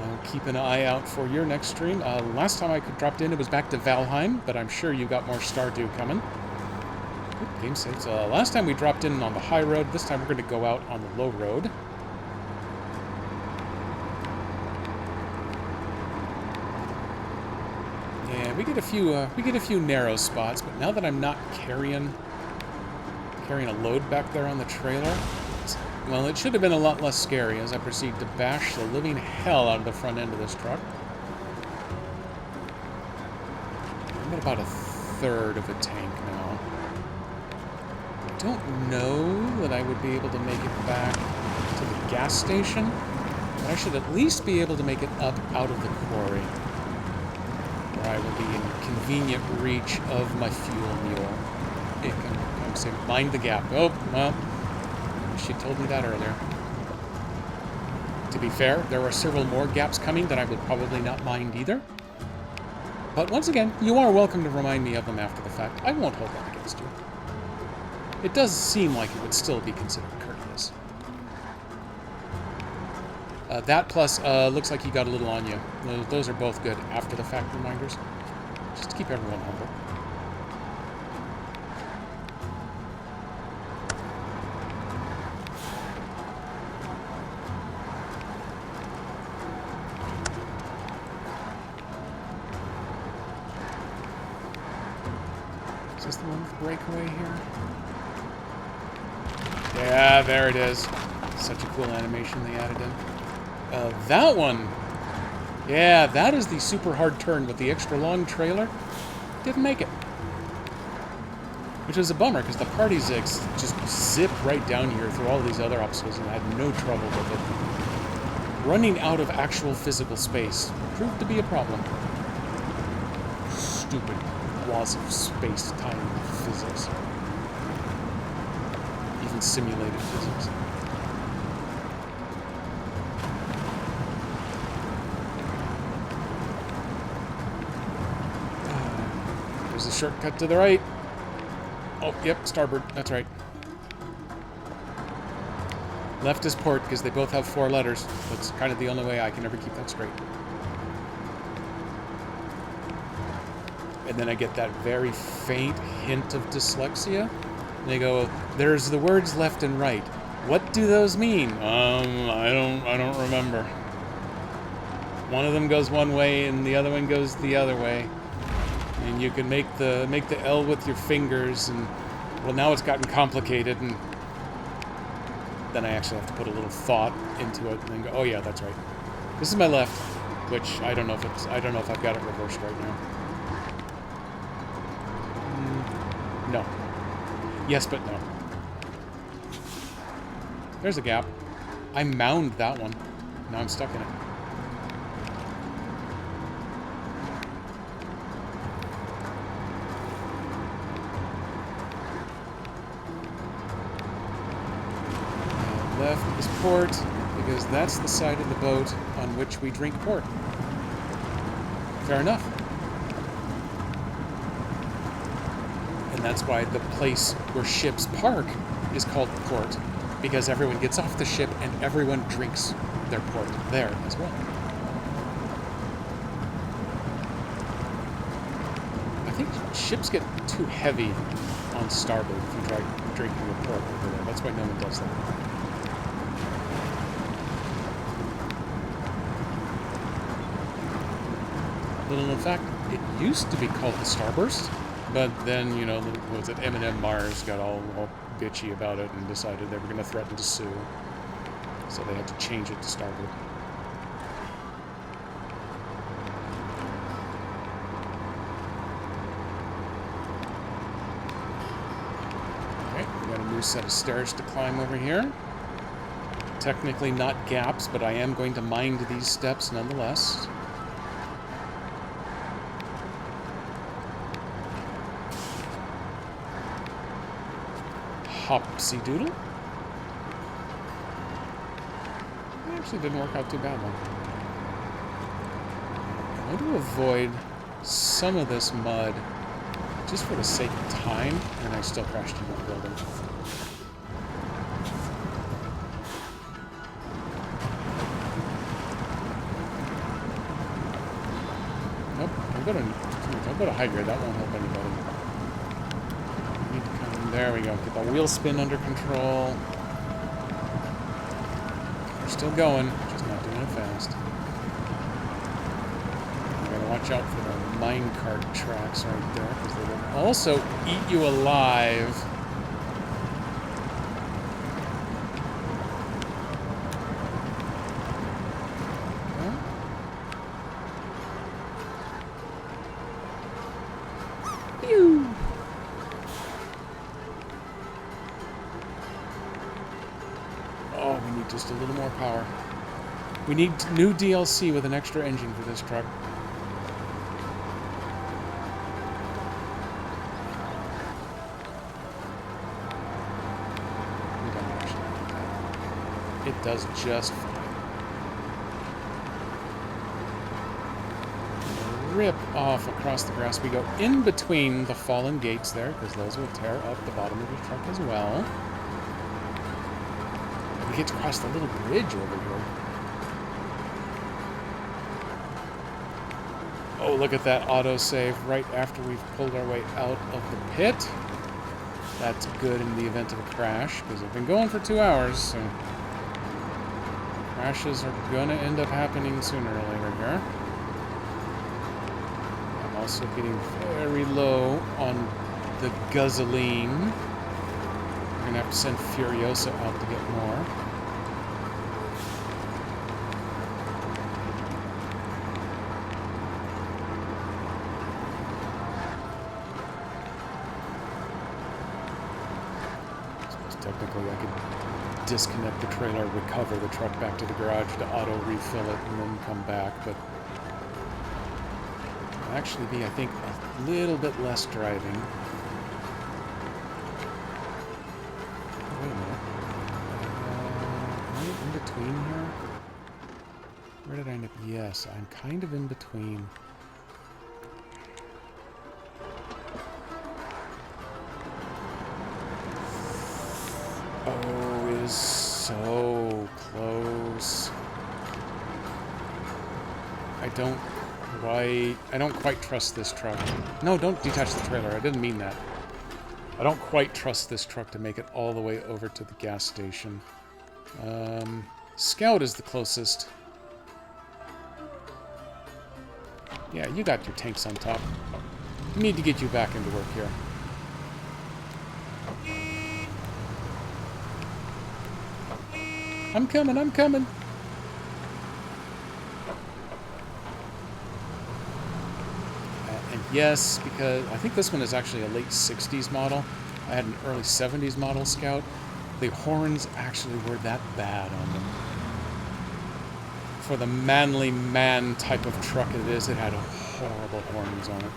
I'll keep an eye out for your next stream. Last time I dropped in, it was back to Valheim, but I'm sure you got more Stardew coming. Good game saves. Last time we dropped in on the high road. This time we're going to go out on the low road. Yeah, we get a few narrow spots, but now that I'm not carrying a load back there on the trailer, well, it should have been a lot less scary as I proceed to bash the living hell out of the front end of this truck. I'm at about a third of a tank now. I don't know that I would be able to make it back to the gas station, but I should at least be able to make it up out of the quarry, where I will be in convenient reach of my fuel mule. It can come say, mind the gap. Oh, well. She told me that earlier. To be fair, there are several more gaps coming that I would probably not mind either. But once again, you are welcome to remind me of them after the fact. I won't hold that against you. It does seem like it would still be considered courteous. That plus, looks like you got a little on you. Those are both good after the fact reminders. Just to keep everyone humble. Is this the one with the breakaway here? Yeah, there it is. Such a cool animation they added in. That one, yeah, that is the super hard turn with the extra long trailer. Didn't make it. Which is a bummer, because the Party 6 just zipped right down here through all these other obstacles and had no trouble with it. Running out of actual physical space proved to be a problem. Stupid laws of space-time physics. Even simulated physics. There's a shortcut to the right. Oh, yep, starboard. That's right. Left is port, because they both have 4 letters. That's kind of the only way I can ever keep that straight. And then I get that very faint hint of dyslexia. And they go, there's the words left and right. What do those mean? I don't remember. one of them goes one way and the other one goes the other way. And you can make the L with your fingers, and well, now it's gotten complicated, and then I actually have to put a little thought into it and then go, oh yeah, that's right. This is my left, which I don't know if I've got it reversed right now. No. Yes, but no. There's a gap. I mound that one. Now I'm stuck in it. Left is port, because that's the side of the boat on which we drink port. Fair enough. And that's why the place where ships park is called port, because everyone gets off the ship and everyone drinks their port there as well. I think ships get too heavy on starboard if you try drinking the port over there. That's why no one does that. Little known fact, it used to be called the Starburst, but then, you know, what was it, M&M Mars got all bitchy about it and decided they were going to threaten to sue. So they had to change it to Starboard. Okay, we got a new set of stairs to climb over here. Technically not gaps, but I am going to mind these steps nonetheless. Hopsy doodle. It actually didn't work out too badly. I want to avoid some of this mud just for the sake of time, and I still crashed into the building. Nope, don't go to high grade. That won't help anybody. There we go. Get the wheel spin under control. We're still going, just not doing it fast. You gotta watch out for the minecart tracks right there, because they will also eat you alive. Pew! Oh, we need just a little more power. We need new DLC with an extra engine for this truck. We don't actually need that. It does just fine. Rip off across the grass. We go in between the fallen gates there, because those will tear up the bottom of the truck as well. We get to cross the little bridge over here. Oh, look at that autosave right after we've pulled our way out of the pit. That's good in the event of a crash, because we've been going for 2 hours, so crashes are gonna end up happening sooner or later here. I'm also getting very low on the gasoline. We're gonna have to send Furiosa out to get more. Technically, I could disconnect the trailer, recover the truck back to the garage to auto refill it, and then come back, but it'll actually be, I think, a little bit less driving. Wait a minute. Am I in between here? Where did I end up? Yes, I'm kind of in between. Oh, it is so close. I don't quite trust this truck. No, don't detach the trailer. I didn't mean that. I don't quite trust this truck to make it all the way over to the gas station. Scout is the closest. Yeah, you got your tanks on top. We need to get you back into work here. I'm coming, I'm coming. And yes, because I think this one is actually a late 60s model. I had an early 70s model Scout. The horns actually were that bad on them. For the manly man type of truck it is, it had horrible horns on it.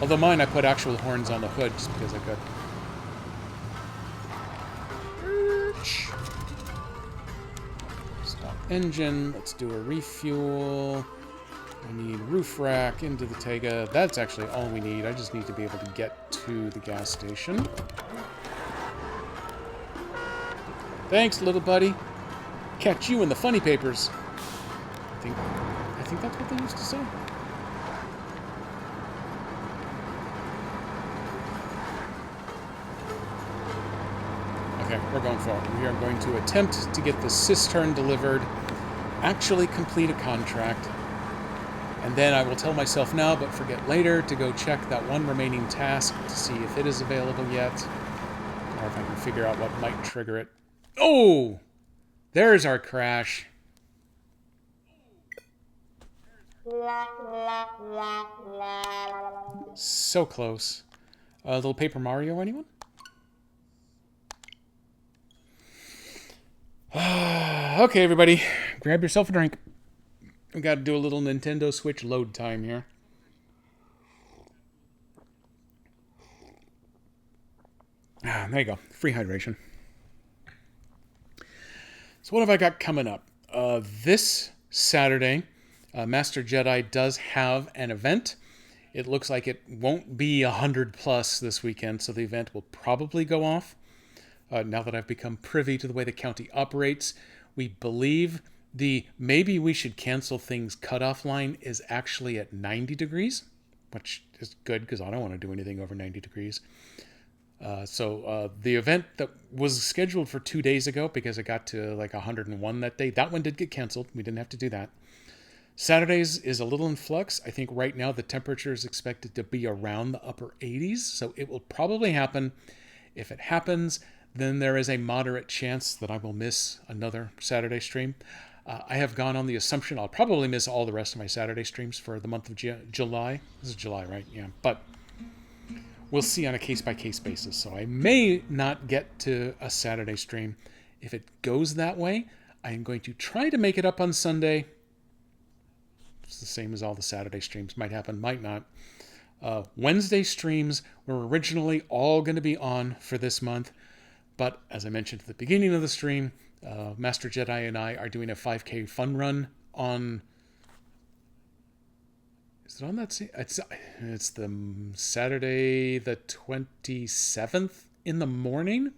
Although mine, I put actual horns on the hood just because I could. Stop engine. Let's do a refuel. We need roof rack into the Tega. That's actually all we need. I just need to be able to get to the gas station. Thanks, little buddy. Catch you in the funny papers. I think that's what they used to say. Okay, we're going forward. We are going to attempt to get the cistern delivered, actually complete a contract, and then I will tell myself now, but forget later, to go check that one remaining task to see if it is available yet, or if I can figure out what might trigger it. Oh! There's our crash. So close. Little Paper Mario, anyone? Okay, everybody. Grab yourself a drink. We got to do a little Nintendo Switch load time here. There you go. Free hydration. So what have I got coming up? This Saturday, Master Jedi does have an event. It looks like it won't be 100 plus this weekend, so the event will probably go off. Now that I've become privy to the way the county operates, we believe the maybe we should cancel things cutoff line is actually at 90 degrees, which is good because I don't want to do anything over 90 degrees. So the event that was scheduled for 2 days ago, because it got to like 101 that day, that one did get canceled. We didn't have to do that. Saturdays is a little in flux. I think right now the temperature is expected to be around the upper 80s, so it will probably happen. If it happens, then there is a moderate chance that I will miss another Saturday stream. I have gone on the assumption I'll probably miss all the rest of my Saturday streams for the month of July. This is July, right? Yeah, but we'll see on a case-by-case basis. So I may not get to a Saturday stream. If it goes that way, I am going to try to make it up on Sunday. It's the same as all the Saturday streams. Might happen, might not. Wednesday streams were originally all going to be on for this month. But as I mentioned at the beginning of the stream, Master Jedi and I are doing a 5K fun run on... Is it on that? It's the Saturday the 27th in the morning.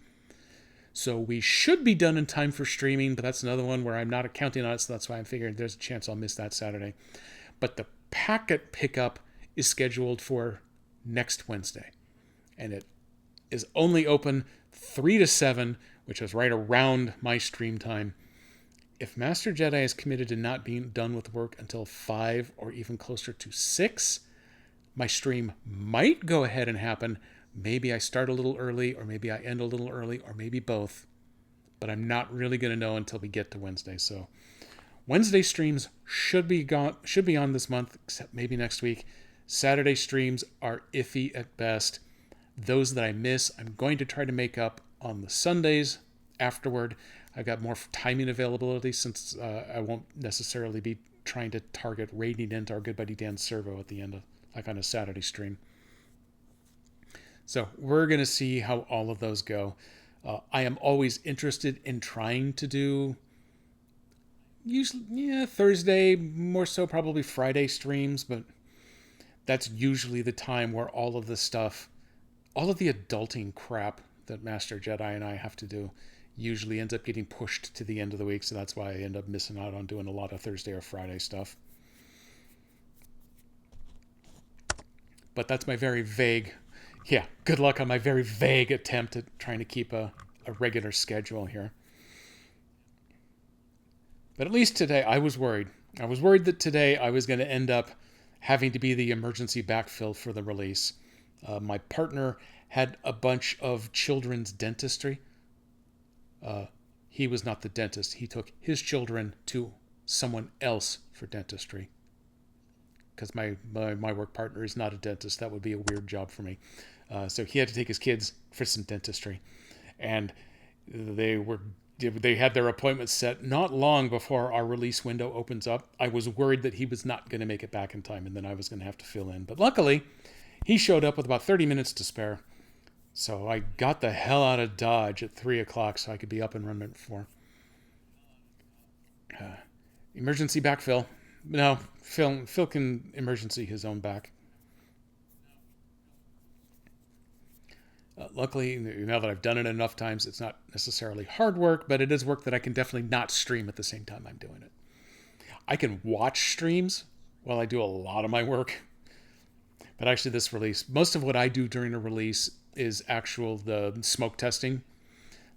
So we should be done in time for streaming, but that's another one where I'm not counting on it, so that's why I'm figuring there's a chance I'll miss that Saturday. But the packet pickup is scheduled for next Wednesday. And it is only open 3 to 7, which is right around my stream time. If Master Jedi is committed to not being done with work until 5 or even closer to 6, my stream might go ahead and happen. Maybe I start a little early, or maybe I end a little early, or maybe both. But I'm not really going to know until we get to Wednesday. So Wednesday streams should be on this month, except maybe next week. Saturday streams are iffy at best. Those that I miss, I'm going to try to make up on the Sundays afterward. I got more timing availability since I won't necessarily be trying to target raiding into our good buddy Dan Servo at the end of, like on a Saturday stream. So we're going to see how all of those go. I am always interested in trying to do usually, Thursday, more so probably Friday streams, but that's usually the time where all of the stuff, all of the adulting crap that Master Jedi and I have to do usually ends up getting pushed to the end of the week, so that's why I end up missing out on doing a lot of Thursday or Friday stuff. But that's my very vague, good luck on my very vague attempt at trying to keep a regular schedule here. But at least today, I was worried. I was worried that today I was going to end up having to be the emergency backfill for the release. My partner had a bunch of children's dentistry. He was not the dentist. He took his children to someone else for dentistry. Because my work partner is not a dentist. That would be a weird job for me. So he had to take his kids for some dentistry. And they had their appointment set not long before our release window opens up. I was worried that he was not going to make it back in time, and then I was going to have to fill in. But luckily, he showed up with about 30 minutes to spare. So I got the hell out of Dodge at 3 o'clock so I could be up and running at 4. Emergency backfill. No, Phil can emergency his own back. Luckily, now that I've done it enough times, it's not necessarily hard work, but it is work that I can definitely not stream at the same time I'm doing it. I can watch streams while I do a lot of my work. But actually this release, most of what I do during a release is the smoke testing.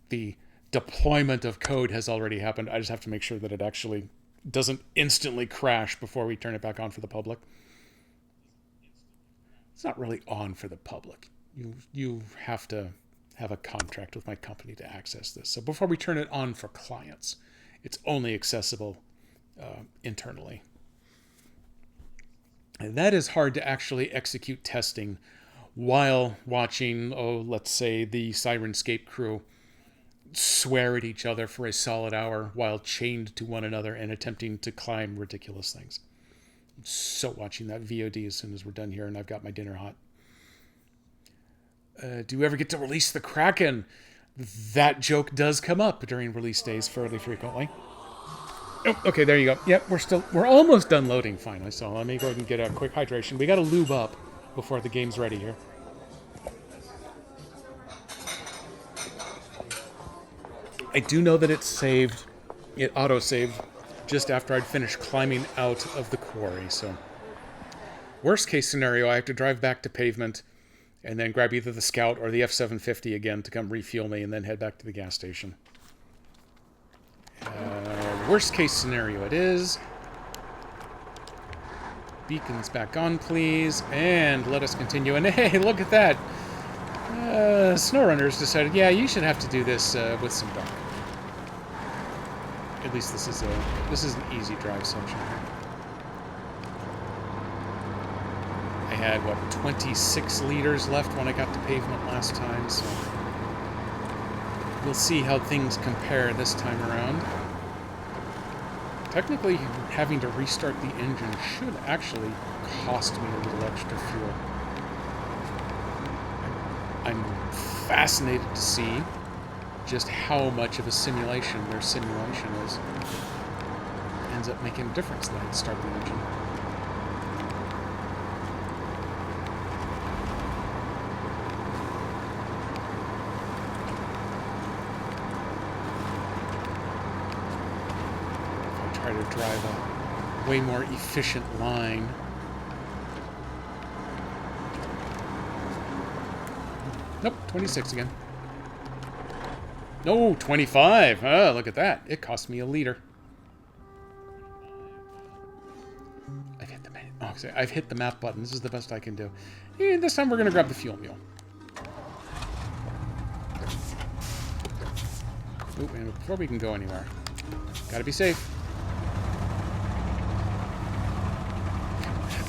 The deployment of code has already happened. I just have to make sure that it actually doesn't instantly crash before we turn it back on for the public. It's not really on for the public. You have to have a contract with my company to access this. So before we turn it on for clients, it's only accessible internally. And that is hard to actually execute testing while watching, let's say, the Sirenscape crew swear at each other for a solid hour while chained to one another and attempting to climb ridiculous things. I'm so watching that VOD as soon as we're done here and I've got my dinner hot. Do you ever get to release the Kraken? That joke does come up during release days fairly frequently. Oh, okay, there you go. Yep, we're almost done loading finally, so let me go ahead and get a quick hydration. We got to lube up before the game's ready here. I do know that it auto-saved just after I'd finished climbing out of the quarry, so worst case scenario, I have to drive back to pavement and then grab either the Scout or the F-750 again to come refuel me and then head back to the gas station. Worst case scenario it is. Beacons back on, please. And let us continue. And hey, look at that. SnowRunners decided, yeah, you should have to do this with some dark. At least this is an easy drive section. I had, 26 liters left when I got to pavement last time, so we'll see how things compare this time around. Technically, having to restart the engine should actually cost me a little extra fuel. I'm fascinated to see just how much of a simulation their simulation is. Ends up making a difference when I start the engine. Try to drive a way more efficient line. Nope, 26 again. No, 25. Oh, look at that. It cost me a liter. I've hit the map button. This is the best I can do. And this time we're going to grab the fuel mule. Ooh, and before we can go anywhere, gotta be safe.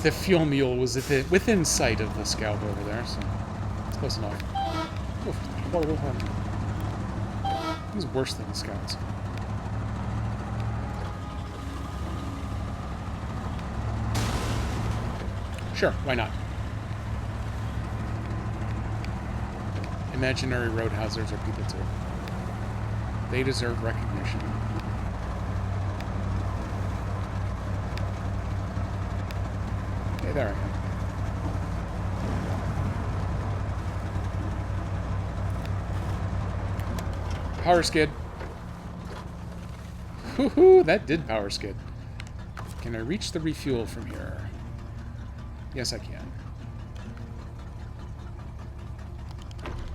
The fuel mule was within sight of the Scout over there, so it's close enough. It was worse than the Scouts. Sure, why not? Imaginary road hazards are people too. They deserve recognition. Okay, there I am. Power skid. Woohoo, that did power skid. Can I reach the refuel from here? Yes, I can.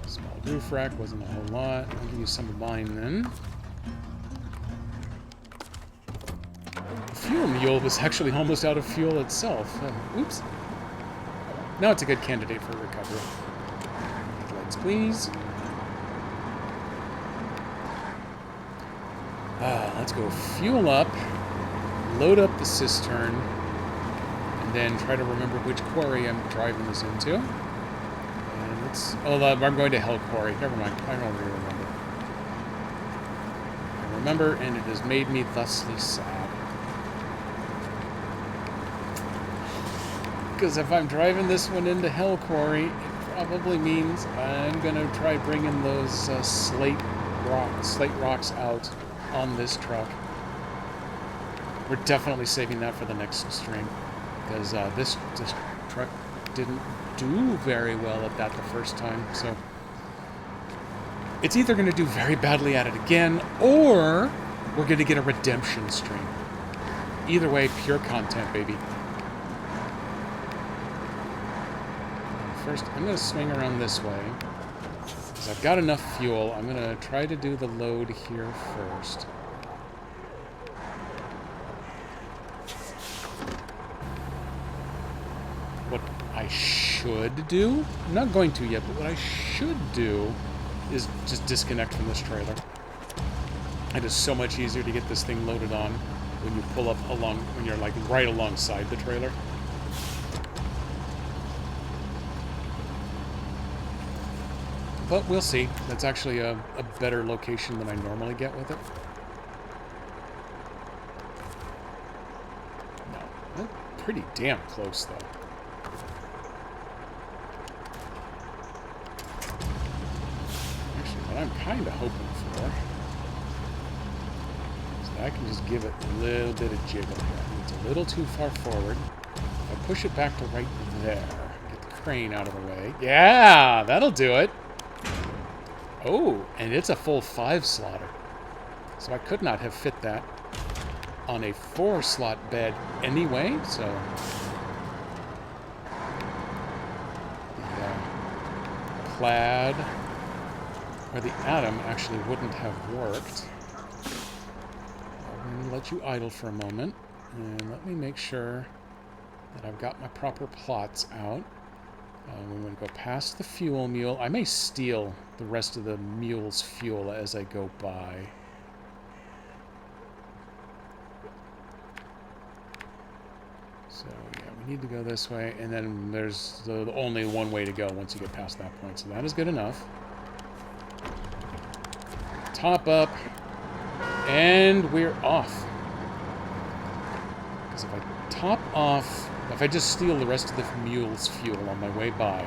Small roof rack, wasn't a whole lot. I'll give you some of mine then. fuel mule was actually almost out of fuel itself. Oops. Now it's a good candidate for recovery. Lights, please. Let's go fuel up, load up the cistern, and then try to remember which quarry I'm driving this into. And let's... Oh, I'm going to Hell Quarry. Never mind. I don't really remember. I remember, and it has made me thusly sad. Because if I'm driving this one into Hell Quarry, it probably means I'm going to try bringing those slate rocks out on this truck. We're definitely saving that for the next stream, because this truck didn't do very well at that the first time, so it's either going to do very badly at it again, or we're going to get a redemption stream. Either way, pure content, baby. First, I'm going to swing around this way. Because I've got enough fuel. I'm going to try to do the load here first. What I should do? I'm not going to yet, but what I should do is just disconnect from this trailer. It is so much easier to get this thing loaded on when you pull up along, when you're like right alongside the trailer. But we'll see. That's actually a better location than I normally get with it. No, that's pretty damn close, though. Actually, what I'm kind of hoping for is that I can just give it a little bit of jiggle here. It's a little too far forward. If I push it back to right there, get the crane out of the way. Yeah, that'll do it. Oh, and it's a full 5-slotter. So I could not have fit that on a 4-slot bed anyway, so... The Plaid, or the Atom, actually wouldn't have worked. I'm going to let you idle for a moment, and let me make sure that I've got my proper plots out. We're going to go past the fuel mule. I may steal the rest of the mule's fuel as I go by. So, yeah, we need to go this way. And then there's the only one way to go once you get past that point. So that is good enough. Top up. And we're off. Because if I top off... If I just steal the rest of the mule's fuel on my way by,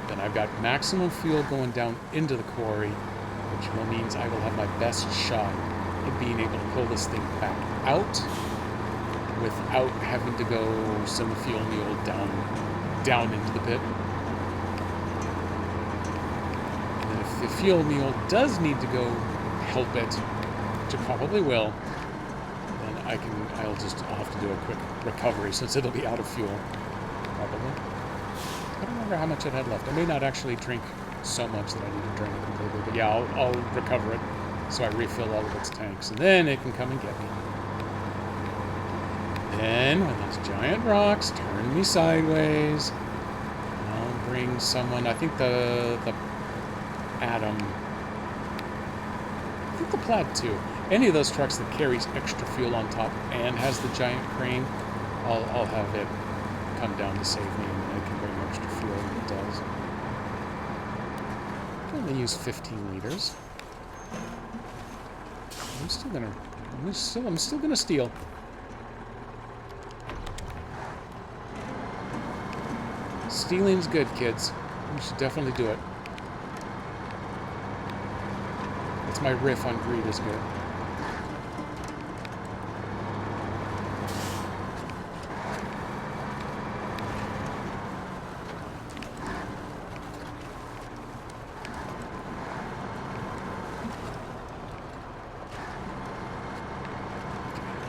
then I've got maximum fuel going down into the quarry, which means I will have my best shot at being able to pull this thing back out without having to go send the fuel mule down into the pit. And if the fuel mule does need to go help it, which it probably will, I'll have to do a quick recovery since it'll be out of fuel, probably. I don't remember how much it had left. I may not actually drink so much that I need to drain it completely, but yeah, I'll recover it so I refill all of its tanks, and then it can come and get me. Then, when those giant rocks turn me sideways, I'll bring someone, I think the Atom, I think the Plaid too. Any of those trucks that carries extra fuel on top and has the giant crane, I'll have it come down to save me, and then I can bring extra fuel when it does. I only use 15 liters. I'm still gonna steal. Stealing's good, kids. You should definitely do it. That's my riff on greed is good.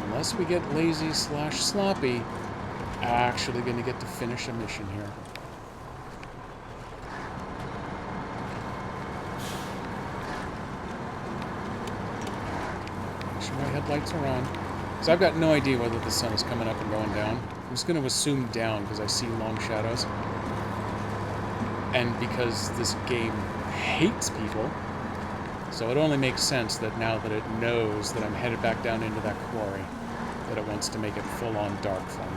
Unless we get lazy / sloppy, actually going to get to finish a mission here. Make sure my headlights are on. So I've got no idea whether the sun is coming up and going down. I'm just going to assume down because I see long shadows. And because this game hates people, so it only makes sense that now that it knows that I'm headed back down into that quarry, that it wants to make it full-on dark for me.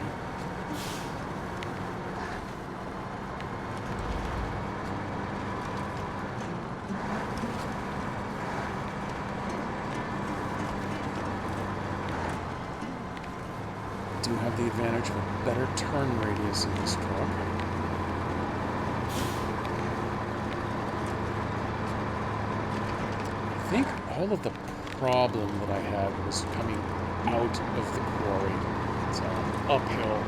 Do have the advantage of a better turn radius in this truck. I think all of the problem that I had was coming out of the quarry. So uphill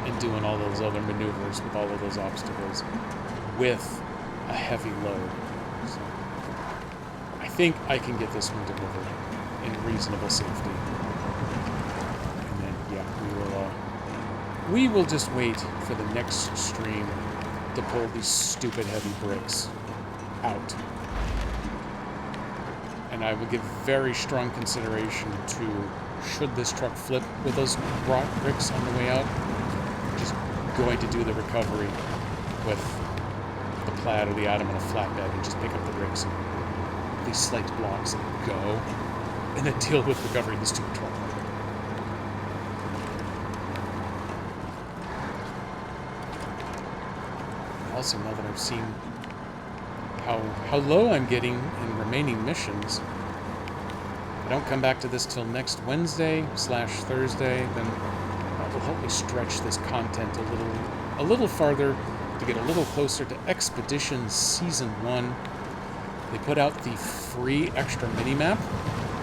and doing all those other maneuvers with all of those obstacles with a heavy load. So I think I can get this one delivered in reasonable safety. And then, yeah, we will just wait for the next stream to pull these stupid heavy bricks out. And I will give very strong consideration to, should this truck flip with those rock bricks on the way out, just going to do the recovery with the Plaid or the Atom on a flatbed and just pick up the bricks and these slight blocks and go, and then deal with recovering this stupid truck. Also, now that I've seen how low I'm getting in remaining missions, I don't come back to this till next Wednesday/Thursday, then that will help me stretch this content a little farther to get a little closer to Expedition Season 1. They put out the free extra mini-map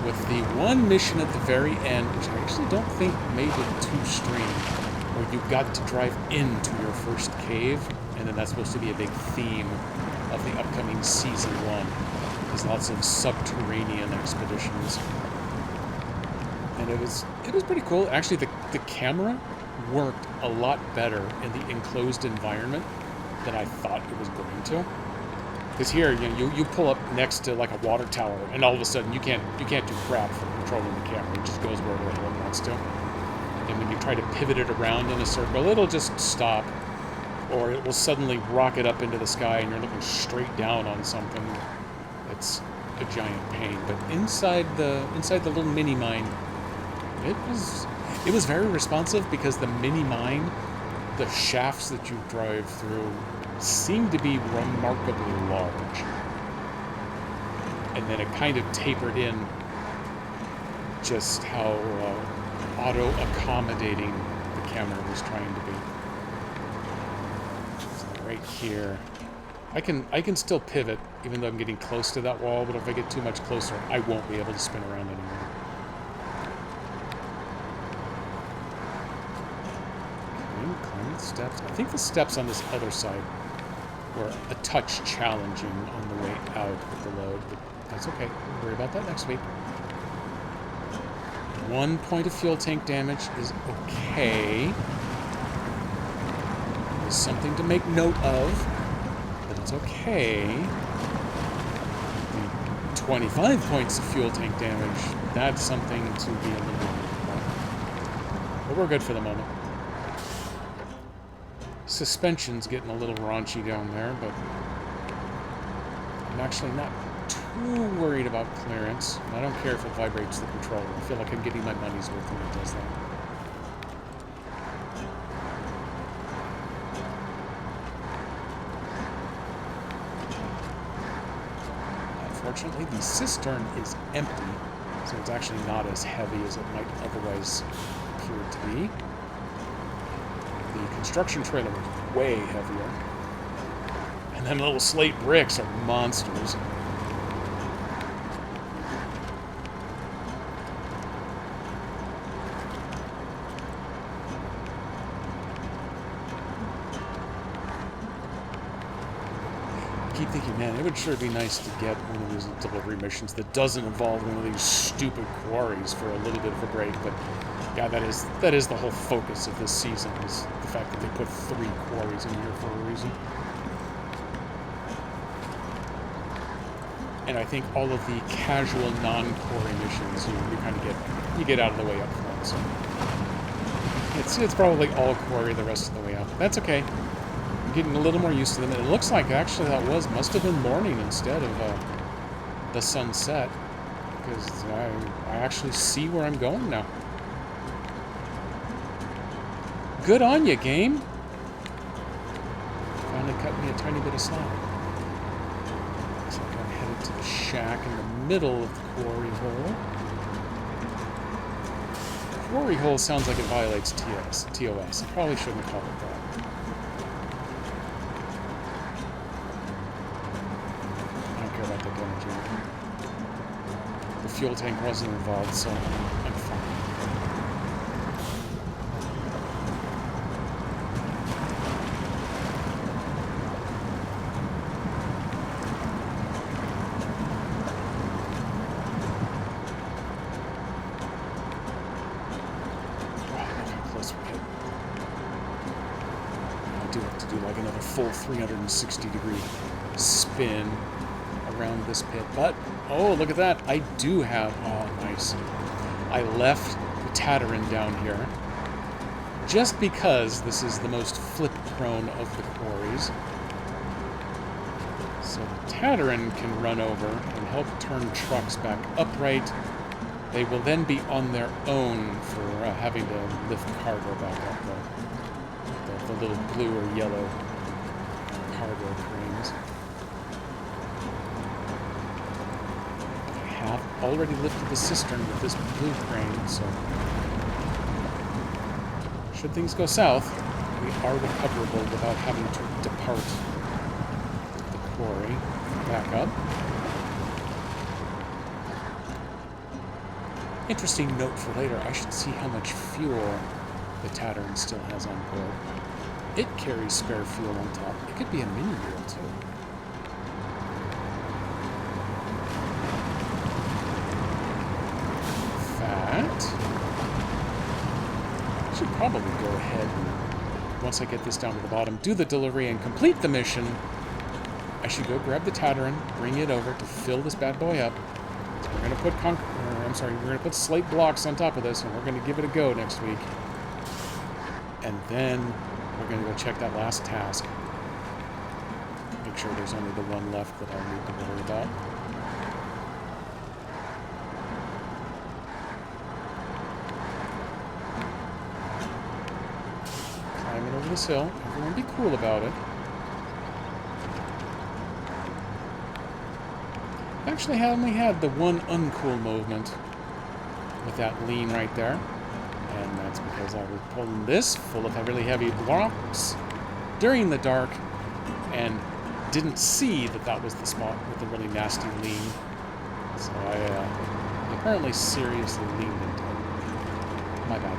with the one mission at the very end, which I actually don't think made it too stream, where you got to drive into your first cave, and then that's supposed to be a big theme of the upcoming Season 1. There's lots of subterranean expeditions. And it was pretty cool. Actually, the camera worked a lot better in the enclosed environment than I thought it was going to. Because here, you pull up next to like a water tower, and all of a sudden you can't do crap for controlling the camera. It just goes wherever the hell it wants to. And when you try to pivot it around in a circle, it'll just stop, or it will suddenly rocket up into the sky, and you're looking straight down on something. It's a giant pain. But inside the little mini mine, it was very responsive, because the mini mine, the shafts that you drive through, seem to be remarkably large. And then it kind of tapered in just how auto-accommodating the camera was trying to be. So right here, I can still pivot, even though I'm getting close to that wall, but if I get too much closer, I won't be able to spin around anymore. Climb the steps. I think the steps on this other side were a touch challenging on the way out with the load, but that's okay. We'll worry about that next week. 1 point of fuel tank damage is okay. It's something to make note of, but it's okay. 25 points of fuel tank damage, that's something to be a little worried about. But we're good for the moment. Suspension's getting a little raunchy down there, but I'm actually not too worried about clearance. I don't care if it vibrates the controller. I feel like I'm getting my money's worth when it does that. Unfortunately, the cistern is empty, so it's actually not as heavy as it might otherwise appear to be. The construction trailer is way heavier. And them little slate bricks are monsters. I keep thinking, man, it would sure be nice to get one of these delivery missions that doesn't involve one of these stupid quarries for a little bit of a break, but yeah, that is the whole focus of this season, is the fact that they put 3 quarries in here for a reason. And I think all of the casual non-quarry missions, you kind of get out of the way up front. So it's probably all quarry the rest of the way up. That's okay. I'm getting a little more used to them. And it looks like actually must have been morning instead of the sunset, because I actually see where I'm going now. Good on you, game. Finally cut me a tiny bit of slack. Looks like I'm headed to the shack in the middle of the quarry hole. Quarry hole sounds like it violates TOS. I probably shouldn't call it that. I don't care about the energy. The fuel tank wasn't involved, so I'm fine. Full 360-degree spin around this pit. But, oh, look at that. I do have... Oh, nice. I left the Tataran down here just because this is the most flip-prone of the quarries. So the Tataran can run over and help turn trucks back upright. They will then be on their own for having to lift cargo back up, the little blue or yellow cargo cranes. I have already lifted the cistern with this blue crane, so should things go south, we are recoverable without having to depart the quarry back up. Interesting note for later, I should see how much fuel the Tataran still has on board. It carries spare fuel on top. It could be a mini wheel, too. That. I should probably go ahead and, once I get this down to the bottom, do the delivery and complete the mission. I should go grab the Tataran, bring it over to fill this bad boy up. So we're going to put we're going to put slate blocks on top of this, and we're going to give it a go next week. And then we're going to go check that last task. Make sure there's only the one left that I need to worry about. Climbing over this hill. Everyone be cool about it. Actually, I only had the one uncool movement with that lean right there. And that's because I was pulling this full of really heavy blocks during the dark and didn't see that that was the spot with the really nasty lean. So I apparently seriously leaned into it. My bad.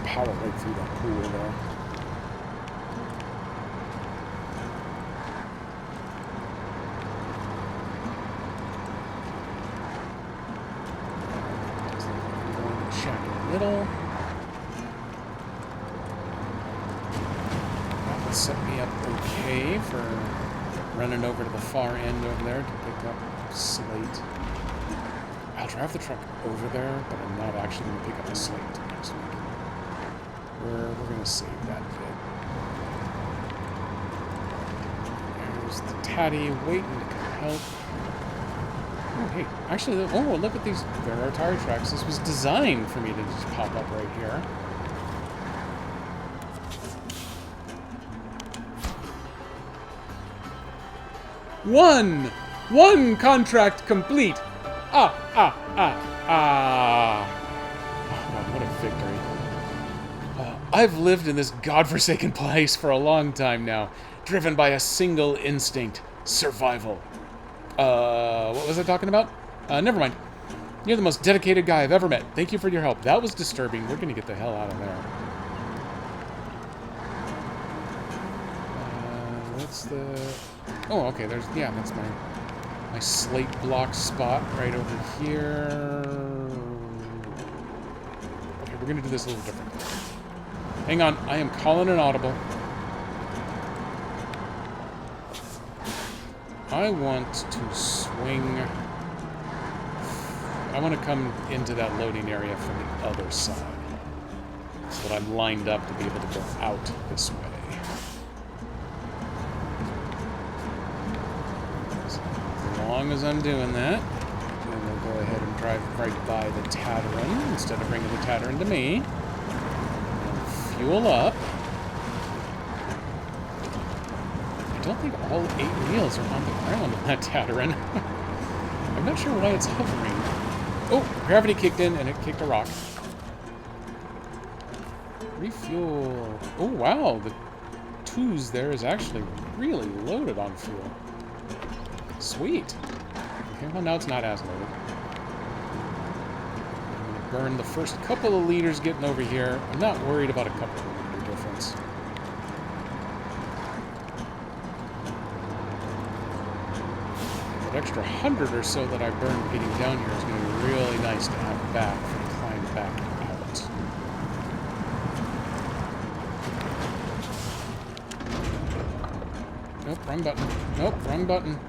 Power right through that pool there. Shack in the middle. That will set me up okay for running over to the far end over there to pick up slate. I'll drive the truck over there, but I'm not actually going to pick up the slate until next week. We're going to save that bit. There's the Tatty waiting to come help. Oh, hey, actually, oh, look at these. There are tire tracks. This was designed for me to just pop up right here. One contract complete. Ah. Oh, what a victory. I've lived in this godforsaken place for a long time now, driven by a single instinct: survival. What was I talking about? Never mind. You're the most dedicated guy I've ever met. Thank you for your help. That was disturbing. We're gonna get the hell out of there. What's the... Oh, okay, that's my slate block spot right over here. we're going to do this a little differently. Hang on, I am calling an audible. I want to swing... I want to come into that loading area from the other side. So that I'm lined up to be able to go out this way. As long as I'm doing that, then we'll go ahead and drive right by the Tataran instead of bringing the Tataran to me. And fuel up. I don't think all 8 wheels are on the ground on that Tataran. I'm not sure why it's hovering. Oh, gravity kicked in and it kicked a rock. Refuel. Oh, wow. The 2s there is actually really loaded on fuel. Sweet. Okay, well, now it's not as loaded. I'm going to burn the first couple of liters getting over here. I'm not worried about a couple of liter difference. That extra 100 or so that I burned getting down here is going to be really nice to have back for the climb back out. Nope, wrong button. Nope, wrong button.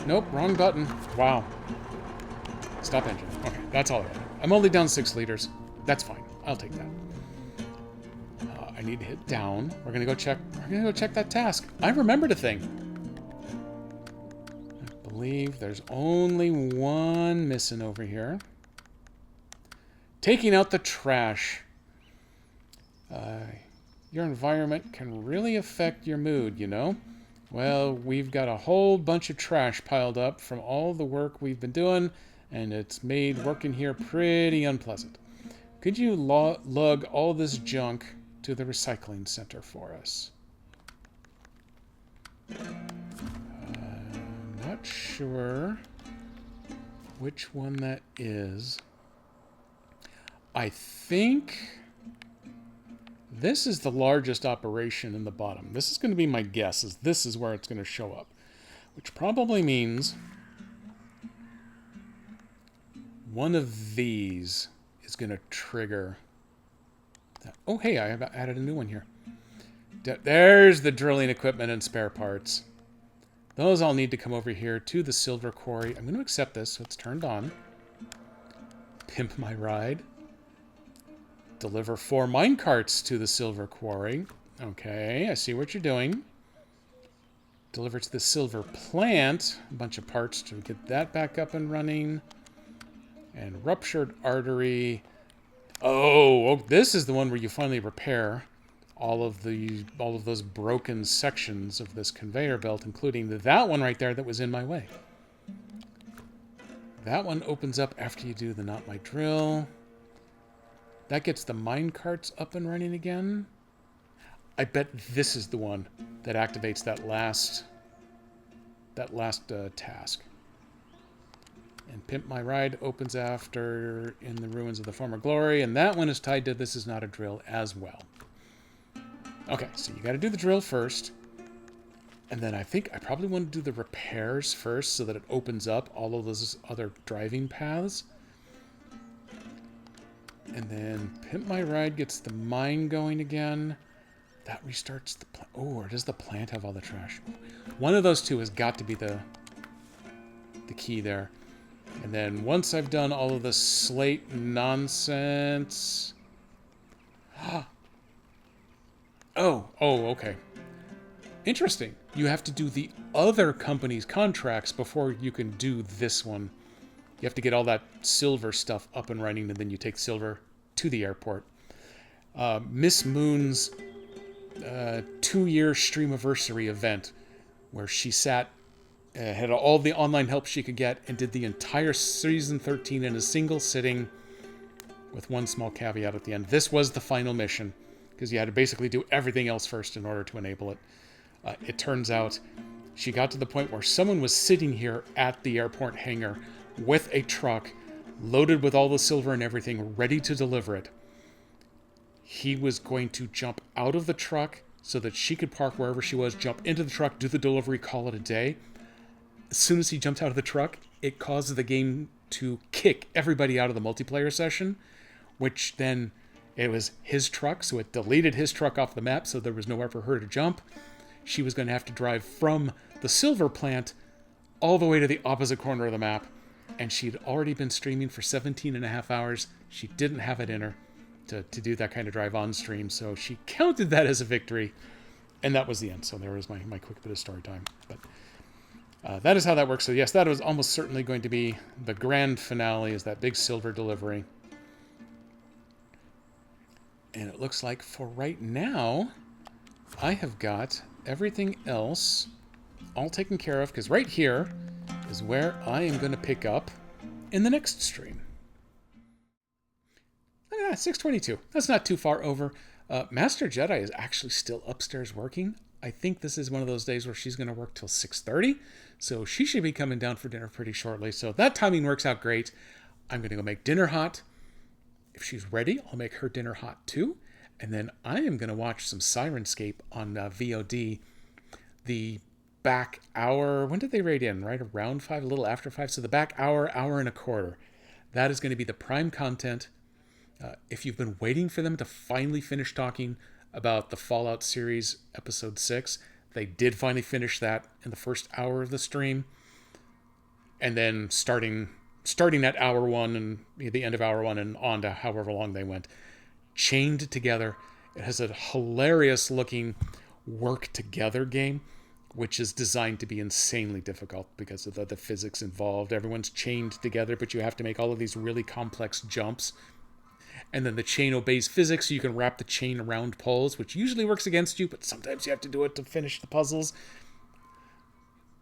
Nope, wrong button. Wow. Stop engine. Okay, that's all I got. I'm only down 6 liters. That's fine. I'll take that. I need to hit down. We're gonna go check. We're gonna go check that task. I remembered a thing. I believe there's only one missing over here. Taking out the trash. Your environment can really affect your mood, you know? Well, we've got a whole bunch of trash piled up from all the work we've been doing, and it's made working here pretty unpleasant. Could you lug all this junk to the recycling center for us? I'm not sure which one that is. I think... this is the largest operation in the bottom. This is going to be my guess, is this is where it's going to show up. Which probably means one of these is going to trigger that. Oh, hey, I have added a new one here. There's the drilling equipment and spare parts. Those all need to come over here to the silver quarry. I'm going to accept this, so it's turned on. Pimp my ride. Deliver 4 minecarts to the silver quarry. Okay, I see what you're doing. Deliver to the silver plant. A bunch of parts to get that back up and running. And ruptured artery. Oh, this is the one where you finally repair all of those broken sections of this conveyor belt, including that one right there that was in my way. That one opens up after you do the not my drill. That gets the minecarts up and running again. I bet this is the one that activates that last task. And Pimp My Ride opens after In the Ruins of the Former Glory, and that one is tied to This Is Not a Drill as well. Okay, so you got to do the drill first, and then I think I probably want to do the repairs first so that it opens up all of those other driving paths. And then Pimp My Ride gets the mine going again. That restarts the plant. Oh, or does the plant have all the trash? One of those two has got to be the key there. And then once I've done all of the slate nonsense... Oh, okay. Interesting. You have to do the other company's contracts before you can do this one. You have to get all that silver stuff up and running, and then you take silver to the airport. Miss Moon's 2-year Streamiversary event, where she sat, had all the online help she could get, and did the entire season 13 in a single sitting, with one small caveat at the end. This was the final mission, because you had to basically do everything else first in order to enable it. It turns out she got to the point where someone was sitting here at the airport hangar with a truck loaded with all the silver and everything, ready to deliver it. He was going to jump out of the truck so that she could park wherever she was, jump into the truck, do the delivery, call it a day. As soon as he jumped out of the truck, it caused the game to kick everybody out of the multiplayer session, which then it was his truck, so it deleted his truck off the map, so there was nowhere for her to jump. She was going to have to drive from the silver plant all the way to the opposite corner of the map, and she'd already been streaming for 17 and a half hours. She didn't have it in her to do that kind of drive on stream, so she counted that as a victory, and that was the end. So there was my quick bit of story time. But that is how that works. So yes, that was almost certainly going to be the grand finale, is that big silver delivery. And it looks like for right now, I have got everything else all taken care of, because right here is where I am going to pick up in the next stream. Look at that, 6:22. That's not too far over. Master Jedi is actually still upstairs working. I think this is one of those days where she's going to work till 6:30, so she should be coming down for dinner pretty shortly. So that timing works out great. I'm going to go make dinner hot. If she's ready, I'll make her dinner hot too. And then I am going to watch some Sirenscape on VOD. The back hour, when did they raid in? Right around 5, a little after 5. So the back hour, hour and a quarter. That is going to be the prime content. If you've been waiting for them to finally finish talking about the Fallout series episode 6, they did finally finish that in the first hour of the stream. And then starting at hour 1 and the end of hour 1 and on to however long they went, chained together. It has a hilarious looking work together game, which is designed to be insanely difficult because of the physics involved. Everyone's chained together, but you have to make all of these really complex jumps. And then the chain obeys physics, so you can wrap the chain around poles, which usually works against you, but sometimes you have to do it to finish the puzzles.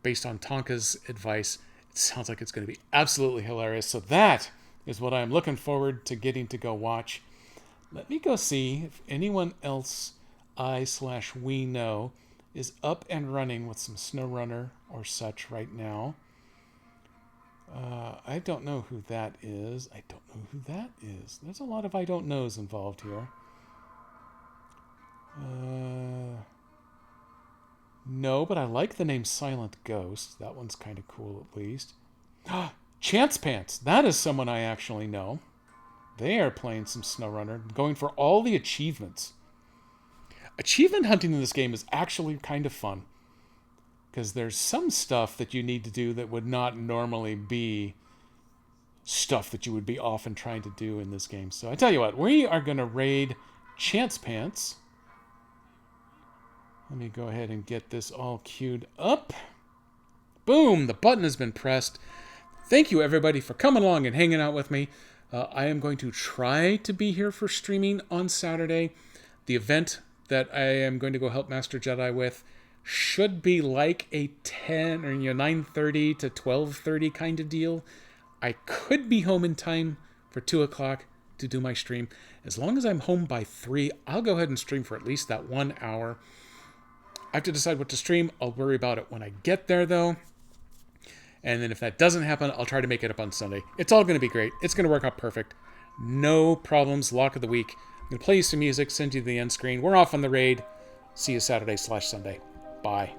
Based on Tonka's advice, it sounds like it's going to be absolutely hilarious. So that is what I'm looking forward to getting to go watch. Let me go see if anyone else we know is up and running with some SnowRunner or such right now. I don't know who that is. There's a lot of I don't knows involved here. No, but I like the name Silent Ghost. That one's kind of cool, at least. Chance Pants. That is someone I actually know. They are playing some SnowRunner, going for all the achievements. Achievement hunting in this game is actually kind of fun, because there's some stuff that you need to do that would not normally be stuff that you would be often trying to do in this game. So I tell you what, we are going to raid Chance Pants. Let me go ahead and get this all queued up. Boom! The button has been pressed. Thank you, everybody, for coming along and hanging out with me. I am going to try to be here for streaming on Saturday. The event that I am going to go help Master Jedi with should be like a 10 or 9:30 to 12:30 kind of deal. I could be home in time for 2 o'clock to do my stream. As long as I'm home by 3, I'll go ahead and stream for at least that 1 hour. I have to decide what to stream. I'll worry about it when I get there, though. And then if that doesn't happen, I'll try to make it up on Sunday. It's all going to be great. It's going to work out perfect. No problems. Lock of the week. I'm going to play you some music, send you to the end screen. We're off on the raid. See you Saturday/Sunday. Bye.